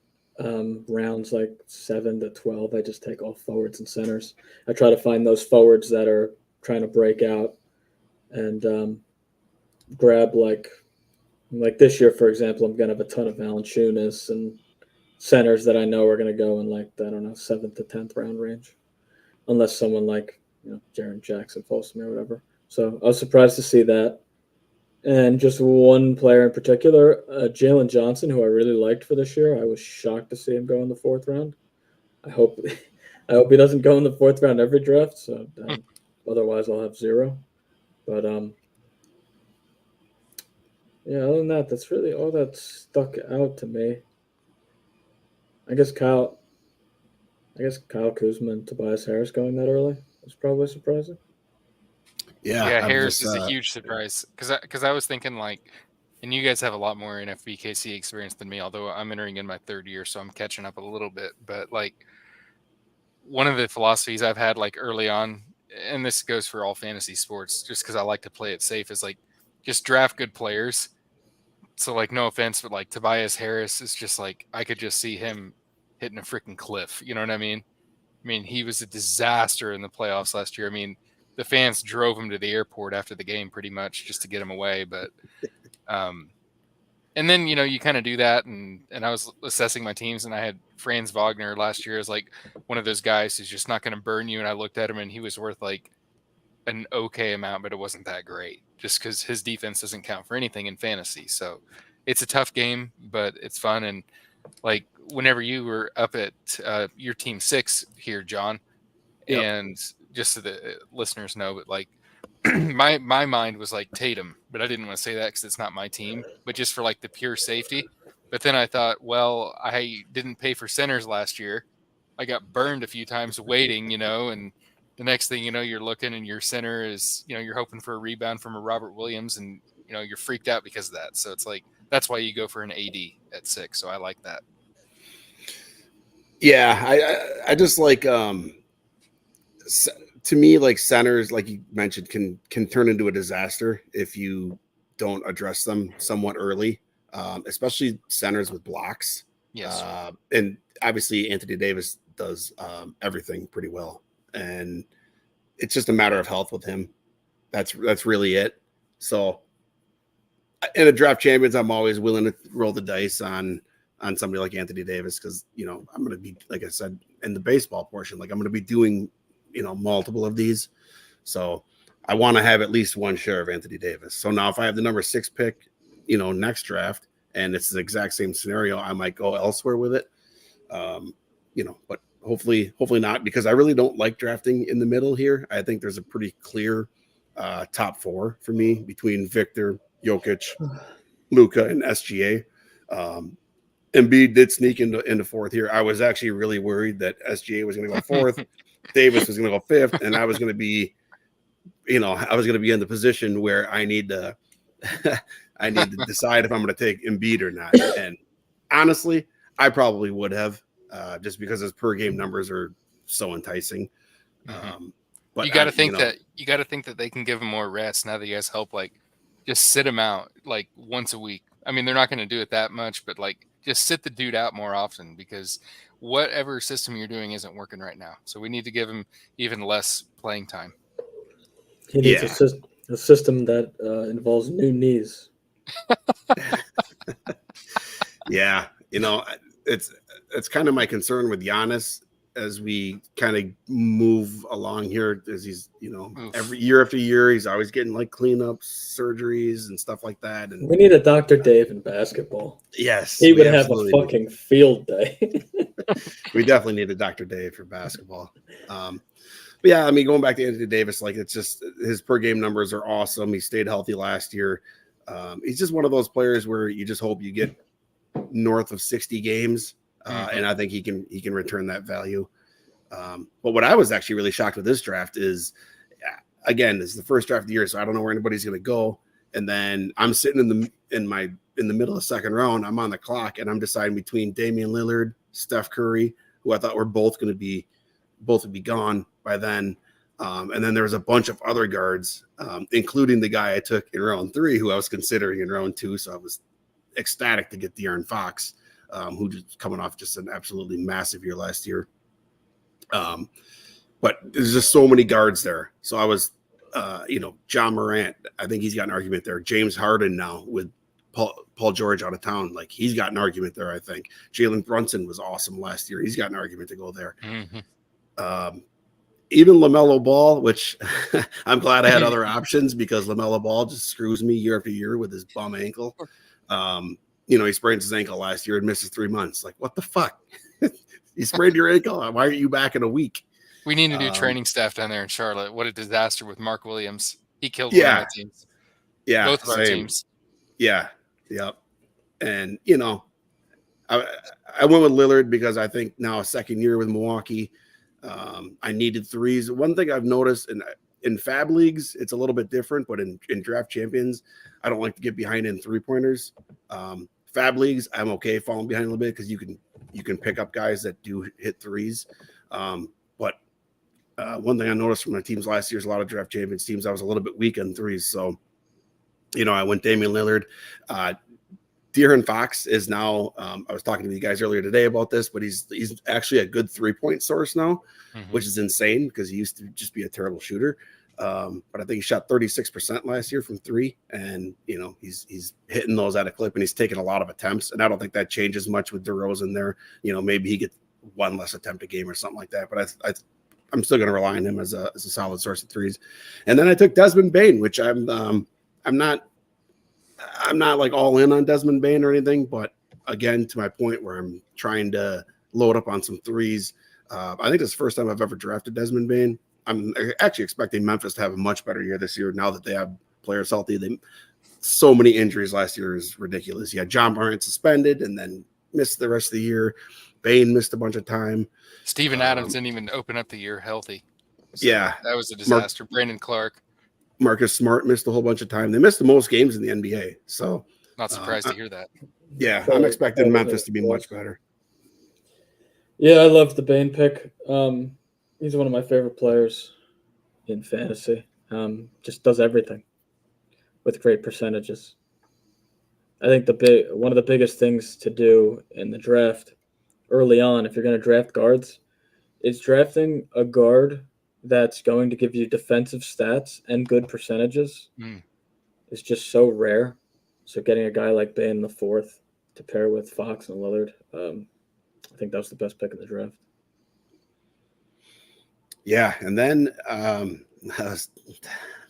rounds like 7 to 12, I just take all forwards and centers. I try to find those forwards that are trying to break out and grab like this year, for example, I'm going to have a ton of Valanciunas and centers that I know are going to go in like, I don't know, 7th to 10th round range, unless someone like, Jaren Jackson falls to me or whatever. So I was surprised to see that. And just one player in particular, Jalen Johnson, who I really liked for this year. I was shocked to see him go in the 4th round. I hope I hope he doesn't go in the 4th round every draft. So otherwise, I'll have 0. But yeah. Other than that, that's really all that stuck out to me. I guess Kyle Kuzma and Tobias Harris going that early was probably surprising. Yeah, I'm Harris just, is a huge surprise because I was thinking like, and you guys have a lot more NFBKC experience than me, although I'm entering in my 3rd year, so I'm catching up a little bit. But like, one of the philosophies I've had like early on, and this goes for all fantasy sports, just because I like to play it safe, is like just draft good players. So like, no offense, but like Tobias Harris is just like, I could just see him hitting a freaking cliff. You know what I mean? I mean, he was a disaster in the playoffs last year. I mean, the fans drove him to the airport after the game pretty much just to get him away. But, and then, you kind of do that. And I was assessing my teams, and I had Franz Wagner last year as like one of those guys who's just not going to burn you. And I looked at him, and he was worth like an okay amount, but it wasn't that great just because his defense doesn't count for anything in fantasy. So it's a tough game, but it's fun. And like, whenever you were up at your team 6 here, John, Yep. and just so the listeners know, but like my mind was like Tatum, but I didn't want to say that because it's not my team, but just for like the pure safety. But then I thought, well, I didn't pay for centers last year. I got burned a few times waiting, and the next thing you know, you're looking and your center is, you're hoping for a rebound from a Robert Williams, and you're freaked out because of that. So it's like, that's why you go for an AD at 6. So I like that. Yeah, I just like to me, like, centers, like you mentioned, can turn into a disaster if you don't address them somewhat early, especially centers with blocks. Yes. And obviously Anthony Davis does everything pretty well, and it's just a matter of health with him. That's really it. So in a draft champions, I'm always willing to roll the dice on somebody like Anthony Davis because I'm going to be, like I said, in the baseball portion, like I'm going to be doing multiple of these, so I want to have at least one share of Anthony Davis. So now if I have the number 6 pick, next draft, and it's the exact same scenario, I might go elsewhere with it. But hopefully not, because I really don't like drafting in the middle here. I think there's a pretty clear top 4 for me between Victor, Jokic, Luka, and SGA. Embiid did sneak into 4th here. I was actually really worried that SGA was going to go 4th, Davis was going to go 5th, and I was going to be, in the position where I need to decide if I'm going to take Embiid or not. And honestly, I probably would have, just because his per game numbers are so enticing. But you got to think that they can give him more rest now that you guys help, like, just sit him out like once a week. I mean, they're not going to do it that much, but like, just sit the dude out more often, because whatever system you're doing isn't working right now. So we need to give him even less playing time. He needs a system that involves new knees. Yeah, it's kind of my concern with Giannis as we kind of move along here, as he's every year after year he's always getting like cleanups, surgeries, and stuff like that. And we need a Dr. Dave in basketball. Yes, he would have a fucking field day. We definitely need a Dr. Dave for basketball. But yeah, I mean, going back to Anthony Davis, like, it's just his per game numbers are awesome. He stayed healthy last year. He's just one of those players where you just hope you get north of 60 games. And I think he can return that value. But what I was actually really shocked with this draft is, again, this is the first draft of the year, so I don't know where anybody's going to go. And then I'm sitting in the middle of the second round. I'm on the clock, and I'm deciding between Damian Lillard, Steph Curry, who I thought were both would be gone by then. And then there was a bunch of other guards, including the guy I took in round 3, who I was considering in round 2. So I was ecstatic to get De'Aaron Fox, who just coming off just an absolutely massive year last year. But there's just so many guards there. So I was, John Morant, I think he's got an argument there. James Harden now with Paul George out of town, like, he's got an argument there. I think Jalen Brunson was awesome last year. He's got an argument to go there. Even LaMelo Ball, which I'm glad I had other options, because LaMelo Ball just screws me year after year with his bum ankle. He sprains his ankle last year and misses 3 months. Like, what the fuck? You sprained your ankle. Why aren't you back in a week? We need a new training staff down there in Charlotte. What a disaster with Mark Williams. He killed one of Yeah. my teams. Yeah. Both of our Same. teams. Yeah. Yep. And, you know, I went with Lillard because I think now a second year with Milwaukee, I needed threes. One thing I've noticed in fab leagues, it's a little bit different, but in draft champions, I don't like to get behind in 3-pointers. Fab leagues, I'm okay falling behind a little bit because you can pick up guys that do hit threes. But one thing I noticed from my teams last year is a lot of draft champions teams, I was a little bit weak on threes. So, you know, I went Damian Lillard. De'Aaron Fox is now, I was talking to you guys earlier today about this, but he's actually a good 3-point source now, which is insane because he used to just be a terrible shooter. But I think he shot 36% last year from 3, and you know he's hitting those at a clip, and he's taking a lot of attempts. And I don't think that changes much with DeRozan there. You know, maybe he gets one less attempt a game or something like that. But I'm still going to rely on him as a solid source of threes. And then I took Desmond Bane, which I'm not like all in on Desmond Bane or anything, but again, to my point where I'm trying to load up on some threes. I think this is the first time I've ever drafted Desmond Bane. I'm actually expecting Memphis to have a much better year this year now that they have players healthy. So many injuries last year is ridiculous. You had John Bryant suspended and then missed the rest of the year. Bane missed a bunch of time. Steven Adams didn't even open up the year healthy. So yeah. That was a disaster. Brandon Clark. Marcus Smart missed a whole bunch of time. They missed the most games in the NBA. So not surprised to hear that. Yeah, I'm expecting Memphis to be much better. Yeah, I love the Bane pick. He's one of my favorite players in fantasy. Just does everything with great percentages. I think one of the biggest things to do in the draft early on, if you're going to draft guards, is drafting a guard that's going to give you defensive stats and good percentages is just so rare. So getting a guy like Bane in the 4th to pair with Fox and Lillard, I think that was the best pick in the draft. Yeah, and then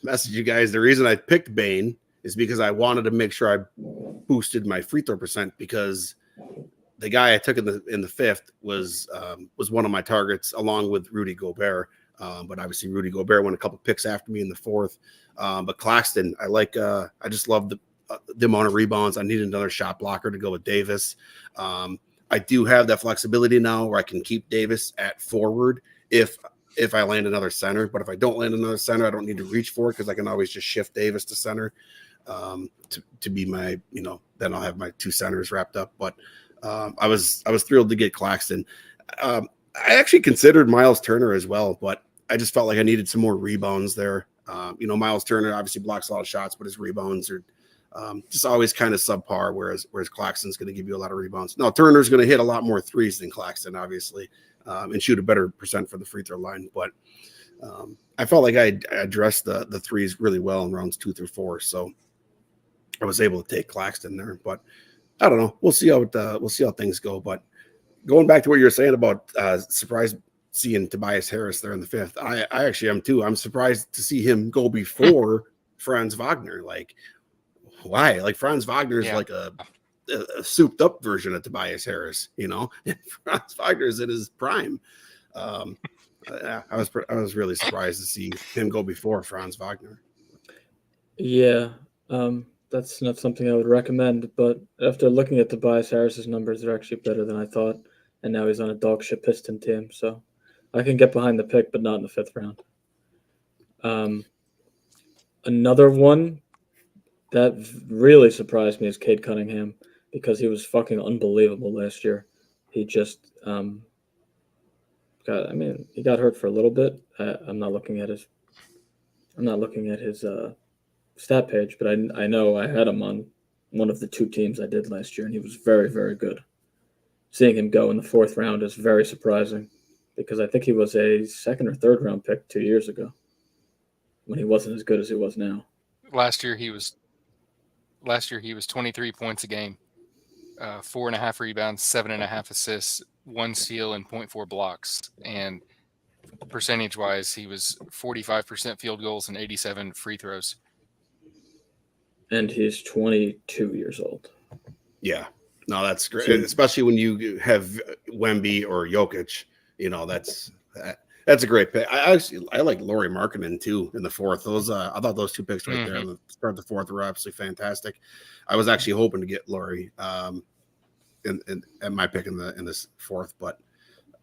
message you guys. The reason I picked Bane is because I wanted to make sure I boosted my free throw percent because the guy I took in the 5th was one of my targets along with Rudy Gobert. But obviously Rudy Gobert went a couple picks after me in the 4th. But Claxton, I just love the amount of rebounds. I need another shot blocker to go with Davis. I do have that flexibility now where I can keep Davis at forward if I land another center. But if I don't land another center, I don't need to reach for it because I can always just shift Davis to center to be my, then I'll have my 2 centers wrapped up. But I was thrilled to get Claxton. I actually considered Miles Turner as well, but I just felt like I needed some more rebounds there. Miles Turner obviously blocks a lot of shots, but his rebounds are just always kind of subpar, whereas Claxton's going to give you a lot of rebounds. Now, Turner's going to hit a lot more threes than Claxton, obviously, and shoot a better percent for the free throw line. But I felt like I addressed the threes really well in rounds 2 through 4, so I was able to take Claxton there. But I don't know. We'll see how things go. But going back to what you were saying about surprise seeing Tobias Harris there in the 5th, I actually am too. I'm surprised to see him go before Franz Wagner. Like, why? Like Franz Wagner is like a souped up version of Tobias Harris, and Franz Wagner is in his prime. I was really surprised to see him go before Franz Wagner. Yeah, that's not something I would recommend. But after looking at Tobias Harris's numbers, they're actually better than I thought. And now he's on a dog shit Piston team, so I can get behind the pick, but not in the 5th round. Another one that really surprised me is Cade Cunningham because he was fucking unbelievable last year. He just he got hurt for a little bit. I'm not looking at his stat page, but I know I had him on one of the 2 teams I did last year, and he was very, very good. Seeing him go in the 4th round is very surprising because I think he was a 2nd or 3rd round pick 2 years ago when he wasn't as good as he was now. Last year he was 23 points a game, 4.5 rebounds, 7.5 assists, 1 steal, and 0.4 blocks. And percentage-wise, he was 45% field goals and 87 free throws. And he's 22 years old. Yeah. No, that's great, Sure. especially when you have Wemby or Jokic. That's a great pick. I like Laurie Markkinen too in the fourth. I thought those two picks right there in the start of the fourth were absolutely fantastic. I was actually hoping to get Laurie in my pick in this fourth, but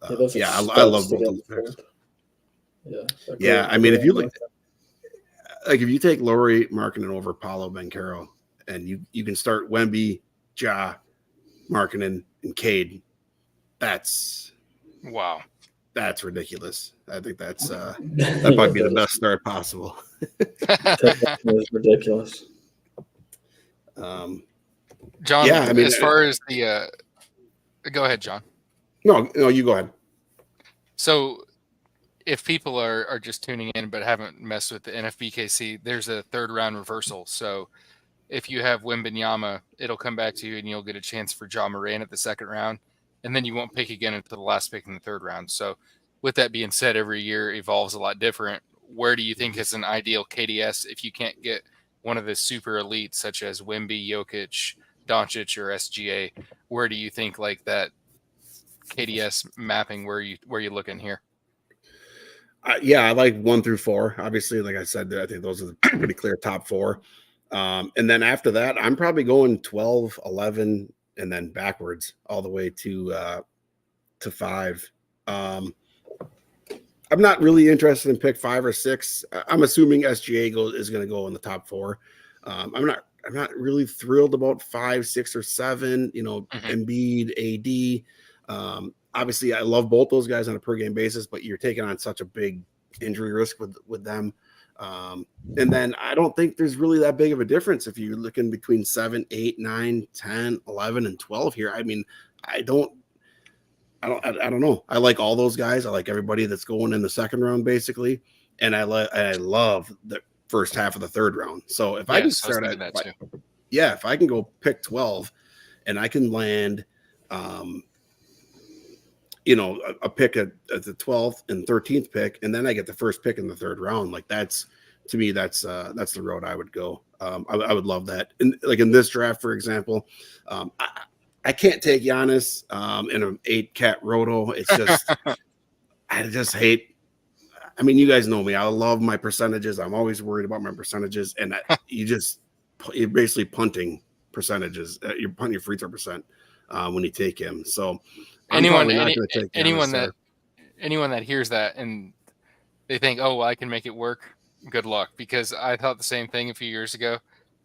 I love both those picks. Yeah, I mean, if you look, like if you take Laurie Markkinen over Paolo Banchero, and you can start Wemby, Ja, Markkinen, and Cade, that's ridiculous. I think that'd probably be the best start possible. It's ridiculous. John, yeah, I mean, as far as the go ahead, John. No, you go ahead. So if people are just tuning in but haven't messed with the NFBKC, there's a third round reversal. So if you have Wembanyama, it'll come back to you and you'll get a chance for Ja Morant at the second round. And then you won't pick again until the last pick in the third round. So with that being said, every year evolves a lot different. Where do you think is an ideal KDS if you can't get one of the super elites such as Wemby, Jokic, Doncic, or SGA? Where do you think like that KDS mapping? Where you looking here? I like 1 through 4. Obviously, like I said, I think those are the pretty clear top 4. And then after that, I'm probably going 12, 11, and then backwards all the way to 5. I'm not really interested in pick 5 or 6. I'm assuming SGA is going to go in the top 4. I'm not really thrilled about 5, 6, or 7. Embiid, AD. Obviously, I love both those guys on a per game basis, but you're taking on such a big injury risk with them. And then I don't think there's really that big of a difference if you're looking between 7, 8, 9, 10, 11, and 12 here. I mean, I don't know. I like all those guys. I like everybody that's going in the second round, basically. And I love the first half of the third round. So if I can start at that too. Yeah, if I can go pick 12 and I can land a pick at the 12th and 13th pick, and then I get the first pick in the third round. Like that's the road I would go. I would love that. And like in this draft, for example, I can't take Giannis in an 8-cat roto. It's just I just hate. I mean, you guys know me. I love my percentages. I'm always worried about my percentages, and you're basically punting percentages. You're punting your free throw percent when you take him. So anyone that hears that and they think, oh, well, I can make it work, good luck. Because I thought the same thing a few years ago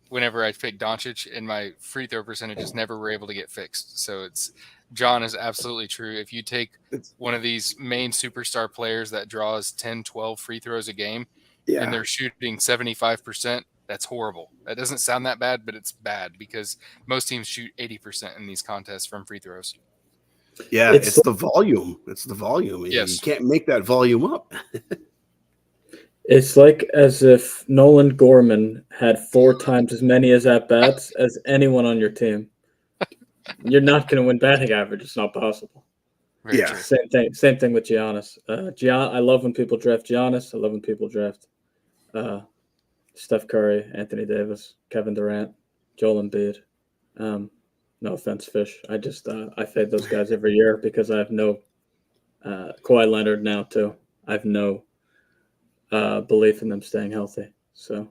whenever I picked Doncic, and my free throw percentages never were able to get fixed. So John is absolutely true. If you take one of these main superstar players that draws 10, 12 free throws a game and they're shooting 75%, that's horrible. That doesn't sound that bad, but it's bad because most teams shoot 80% in these contests from free throws. Yeah, it's the volume. It's the volume. Yes. You can't make that volume up. It's like as if Nolan Gorman had 4 times as many at-bats as anyone on your team. You're not going to win batting average. It's not possible. Very true. Same thing with Giannis. I love when people draft Giannis. I love when people draft Steph Curry, Anthony Davis, Kevin Durant, Joel Embiid. No offense, Fish. I just I fade those guys every year because I have no Kawhi Leonard now too. I have no belief in them staying healthy. So,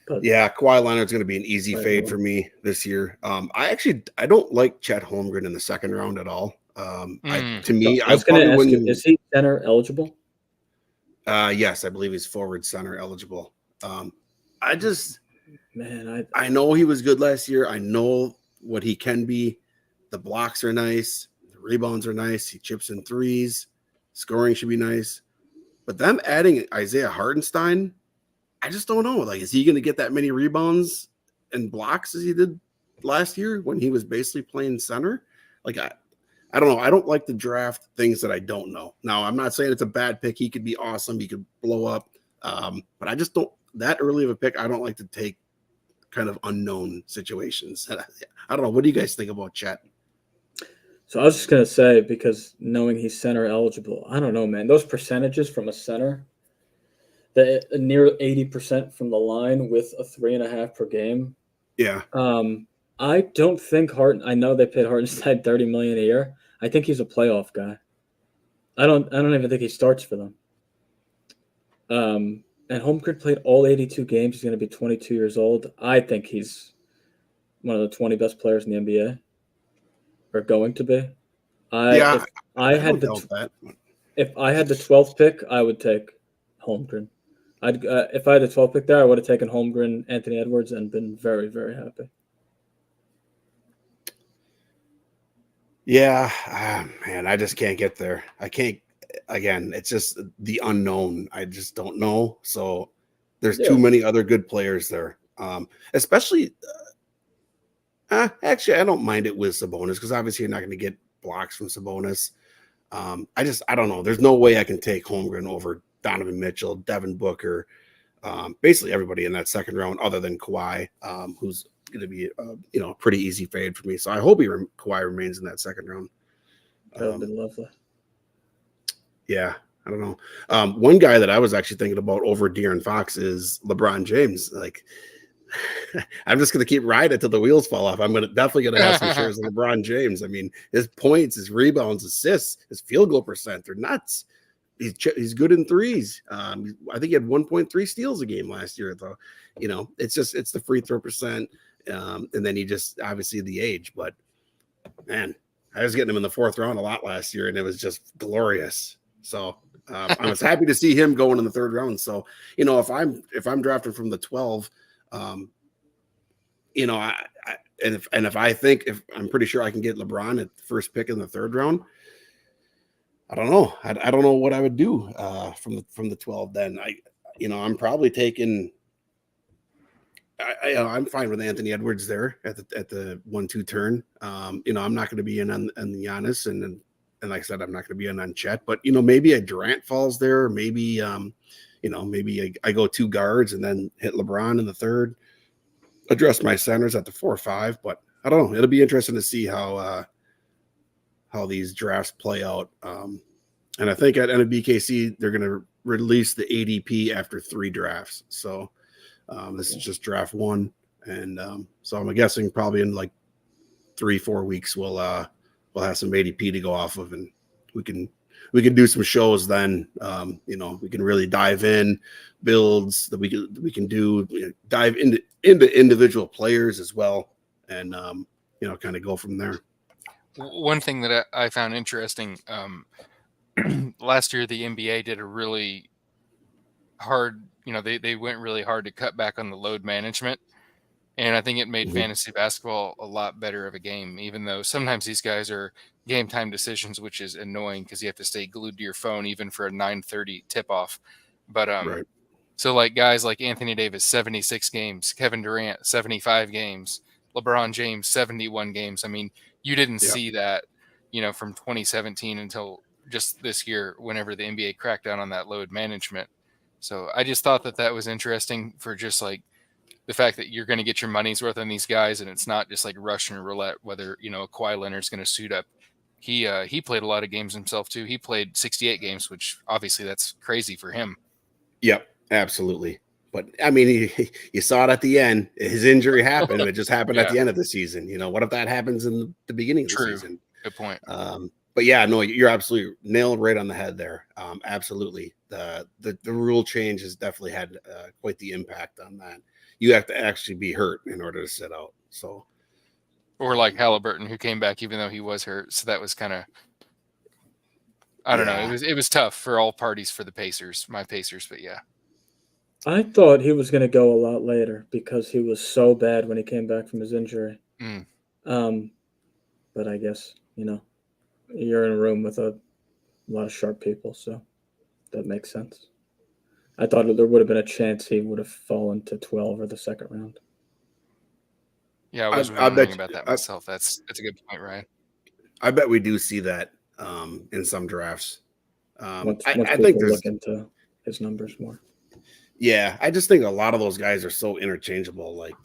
Kawhi Leonard's going to be an easy fade for me this year. I don't like Chet Holmgren in the second round at all. I was going to ask you, is he center eligible? Yes, I believe he's forward center eligible. I know he was good last year. I know what he can be. The blocks are nice. The rebounds are nice. He chips in threes. Scoring should be nice. But them adding Isaiah Hartenstein, I just don't know. Like, is he going to get that many rebounds and blocks as he did last year when he was basically playing center? Like, I don't know. I don't like to draft things that I don't know. Now, I'm not saying it's a bad pick. He could be awesome. He could blow up. But I just don't – that early of a pick, I don't like to take kind of unknown situations. I don't know. What do you guys think about Chet? So I was just going to say, because knowing he's center eligible, I don't know, man. Those percentages from a center, near 80% from the line with a 3.5 per game. Yeah. I don't think I know they paid Hartenstein $30 million a year. I think he's a playoff guy. I don't even think he starts for them. And Holmgren played all 82 games. He's going to be 22 years old. I think he's one of the 20 best players in the NBA, or going to be. Yeah, If I had don't doubt that. if I had the 12th pick, I would take Holmgren. If I had the 12th pick there, I would have taken Holmgren, Anthony Edwards, and been very, very happy. Yeah, man, I just can't get there. I can't. Again, it's just the unknown. I just don't know. So there's too many other good players there. Especially, actually, I don't mind it with Sabonis because obviously you're not going to get blocks from Sabonis. I don't know. There's no way I can take Holmgren over Donovan Mitchell, Devin Booker, basically everybody in that second round, other than Kawhi, who's going to be a pretty easy fade for me. So I hope Kawhi remains in that second round. That would have been lovely. Yeah, I don't know. One guy that I was actually thinking about over De'Aaron Fox is LeBron James. Like, I'm just going to keep riding till the wheels fall off. I'm definitely going to have some shares of LeBron James. I mean, his points, his rebounds, assists, his field goal percent, they're nuts. He's good in threes. I think he had 1.3 steals a game last year, though. It's the free throw percent. And then he just obviously the age, but man, I was getting him in the fourth round a lot last year, and it was just glorious. So I was happy to see him going in the third round. So if I'm drafting from the 12, if I'm pretty sure I can get LeBron at the first pick in the third round. I don't know. I don't know what I would do from the 12. Then I'm probably taking. I'm fine with Anthony Edwards there at the 1-2 turn. I'm not going to be in on the Giannis, and like I said, I'm not going to be in on Chet. But maybe a Durant falls there. Maybe maybe I go two guards and then hit LeBron in the third. Address my centers at the 4 or 5. But I don't know. It'll be interesting to see how these drafts play out. And I think at NBKC they're going to release the ADP after 3 drafts. So this is just draft 1, and so I'm guessing probably in like 3-4 weeks we'll have some ADP to go off of, and we can do some shows then. We can really dive in builds that we can do, dive into individual players as well, and kind of go from there. One thing that I found interesting, last year the NBA did a really hard, they went really hard to cut back on the load management, and I think it made fantasy basketball a lot better of a game, even though sometimes these guys are game time decisions, which is annoying because you have to stay glued to your phone even for a 9:30 tip off. But right. So like guys like Anthony Davis, 76 games, Kevin Durant, 75 games, LeBron James, 71 games. I mean, you didn't see that, from 2017 until just this year, whenever the NBA cracked down on that load management. So I just thought that was interesting for just like the fact that you're going to get your money's worth on these guys, and it's not just like Russian roulette, whether, Kawhi Leonard's going to suit up. He played a lot of games himself too. He played 68 games, which obviously that's crazy for him. Yep, absolutely. But I mean, you saw it at the end. His injury happened. It just happened at the end of the season. What if that happens in the beginning of the season? Good point. But yeah, no, you're absolutely nailed right on the head there. Absolutely. The rule change has definitely had quite the impact on that. You have to actually be hurt in order to sit out. So, or like Halliburton, who came back even though he was hurt. So that was kind of, I don't know. It was tough for all parties for the Pacers, my Pacers, but yeah. I thought he was going to go a lot later because he was so bad when he came back from his injury. But I guess, you're in a room with a lot of sharp people, so that makes sense. I thought there would have been a chance he would have fallen to 12 or the second round. Yeah, I was wondering about that myself. That's a good point, Ryan. I bet we do see that in some drafts. Once I think there's look into his numbers more. Yeah, I just think a lot of those guys are so interchangeable. Like,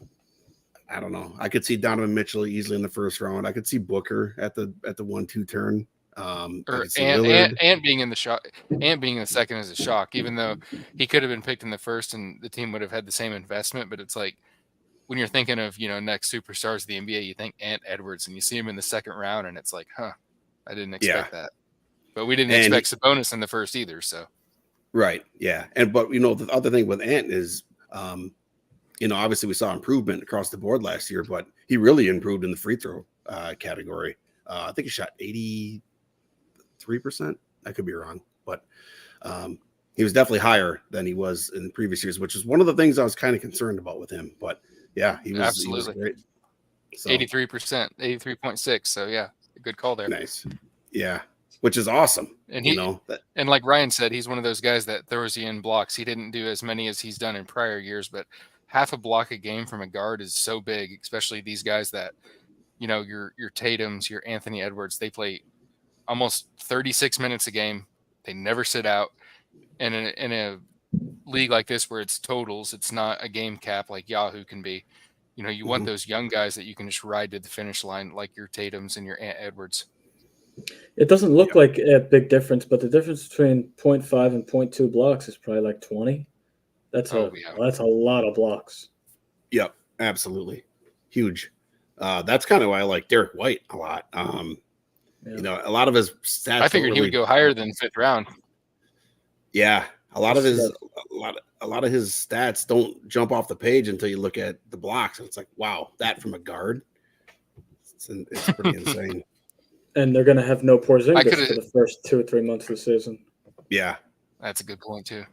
I don't know. I could see Donovan Mitchell easily in the first round. I could see Booker at the 1-2 turn. Or Ant being in the shock. Ant being in the second is a shock, even though he could have been picked in the first and the team would have had the same investment. But it's like, when you're thinking of, next superstars of the NBA, you think Ant Edwards, and you see him in the second round, and it's like, huh, I didn't expect that. But we didn't And expect Sabonis in the first either. So right, yeah. But the other thing with Ant is, obviously we saw improvement across the board last year, but he really improved in the free throw category. I think he shot 83%. I could be wrong, but he was definitely higher than he was in the previous years, which is one of the things I was kind of concerned about with him. But yeah, he was great. So 83%, 83.6. So yeah, a good call there. nice. Yeah, which is awesome. And and like Ryan said, he's one of those guys that throws you in blocks. He didn't do as many as he's done in prior years, but half a block a game from a guard is so big, especially these guys that, your Tatums, your Anthony Edwards, they play almost 36 minutes a game. They never sit out. And in a league like this where it's totals, it's not a game cap like Yahoo can be. You want those young guys that you can just ride to the finish line, like your Tatums and your Ant Edwards. It doesn't look like a big difference, but the difference between 0.5 and 0.2 blocks is probably like 20. That's a lot of blocks. Yep, absolutely. Huge. That's kind of why I like Derek White a lot. A lot of his stats. I figured he would go higher than fifth round. Yeah, a lot of his stats don't jump off the page until you look at the blocks, and it's like, wow, that from a guard. It's pretty insane. And they're going to have no Porzingis for the first 2 or 3 months of the season. Yeah, that's a good point too.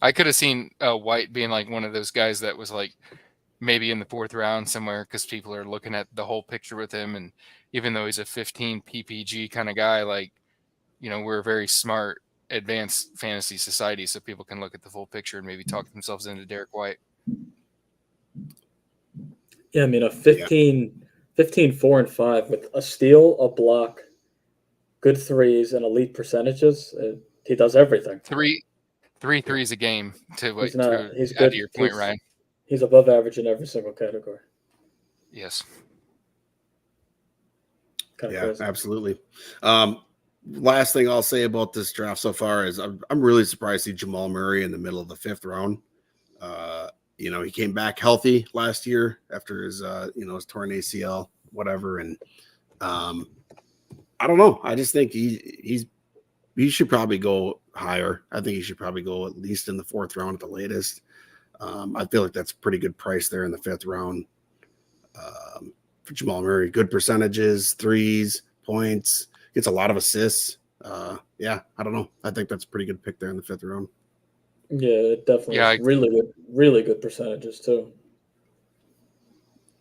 I could have seen White being like one of those guys that was like maybe in the 4th round somewhere, because people are looking at the whole picture with him. And even though he's a 15 PPG kind of guy, like, we're a very smart, advanced fantasy society, so people can look at the full picture and maybe talk themselves into Derek White. Yeah, I mean, a 15, 4, and 5 with a steal, a block, good threes, and elite percentages. He does everything. Three threes a game he's good. To your point, Ryan. He's above average in every single category. Yes. Crazy. Absolutely. Last thing I'll say about this draft so far is I'm really surprised to see Jamal Murray in the middle of the 5th round. He came back healthy last year after his his torn ACL, whatever. And I don't know. I just think he should probably go higher. I think he should probably go at least in the 4th round at the latest. I feel like that's a pretty good price there in the 5th round for Jamal Murray. Good percentages, threes, points, gets a lot of assists. I don't know. I think that's a pretty good pick there in the 5th round. Yeah, it definitely is really good percentages too.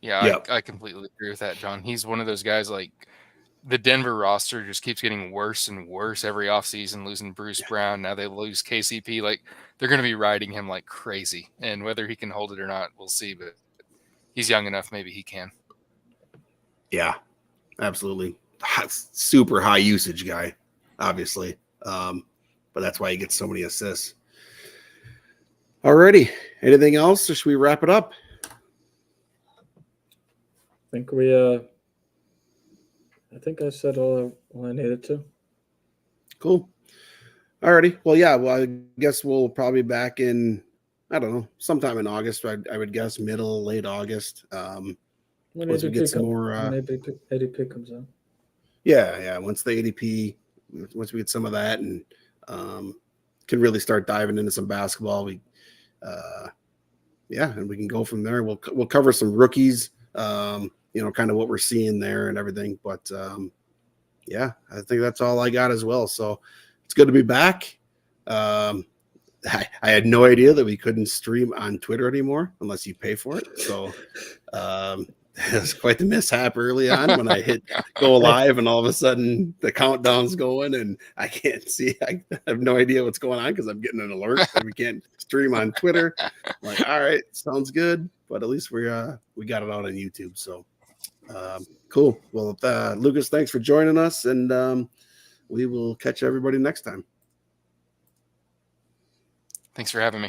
Yeah, I completely agree with that, John. He's one of those guys, like, the Denver roster just keeps getting worse and worse every offseason, losing Bruce Brown. Now they lose KCP. Like, they're going to be riding him like crazy. And whether he can hold it or not, we'll see. But he's young enough. Maybe he can. Yeah, absolutely. Super high usage guy, obviously. But that's why he gets so many assists. Alrighty. Anything else, or should we wrap it up? I think I said all I needed to. Cool. Alrighty. Well, I guess we'll probably be back in, I don't know, sometime in August. I would guess late August. Once we get some more ADP comes out. Yeah. Once the ADP, once we get some of that and can really start diving into some basketball, and we can go from there. We'll cover some rookies, kind of what we're seeing there and everything. But I think that's all I got as well. So it's good to be back. I had no idea that we couldn't stream on Twitter anymore unless you pay for it. So it was quite the mishap early on when I hit go live and all of a sudden the countdown's going and I can't see. I have no idea what's going on because I'm getting an alert that we can't stream on Twitter. I'm like, all right, sounds good. But at least we got it out on YouTube. So cool. Well, Lucas, thanks for joining us, and we will catch everybody next time. Thanks for having me.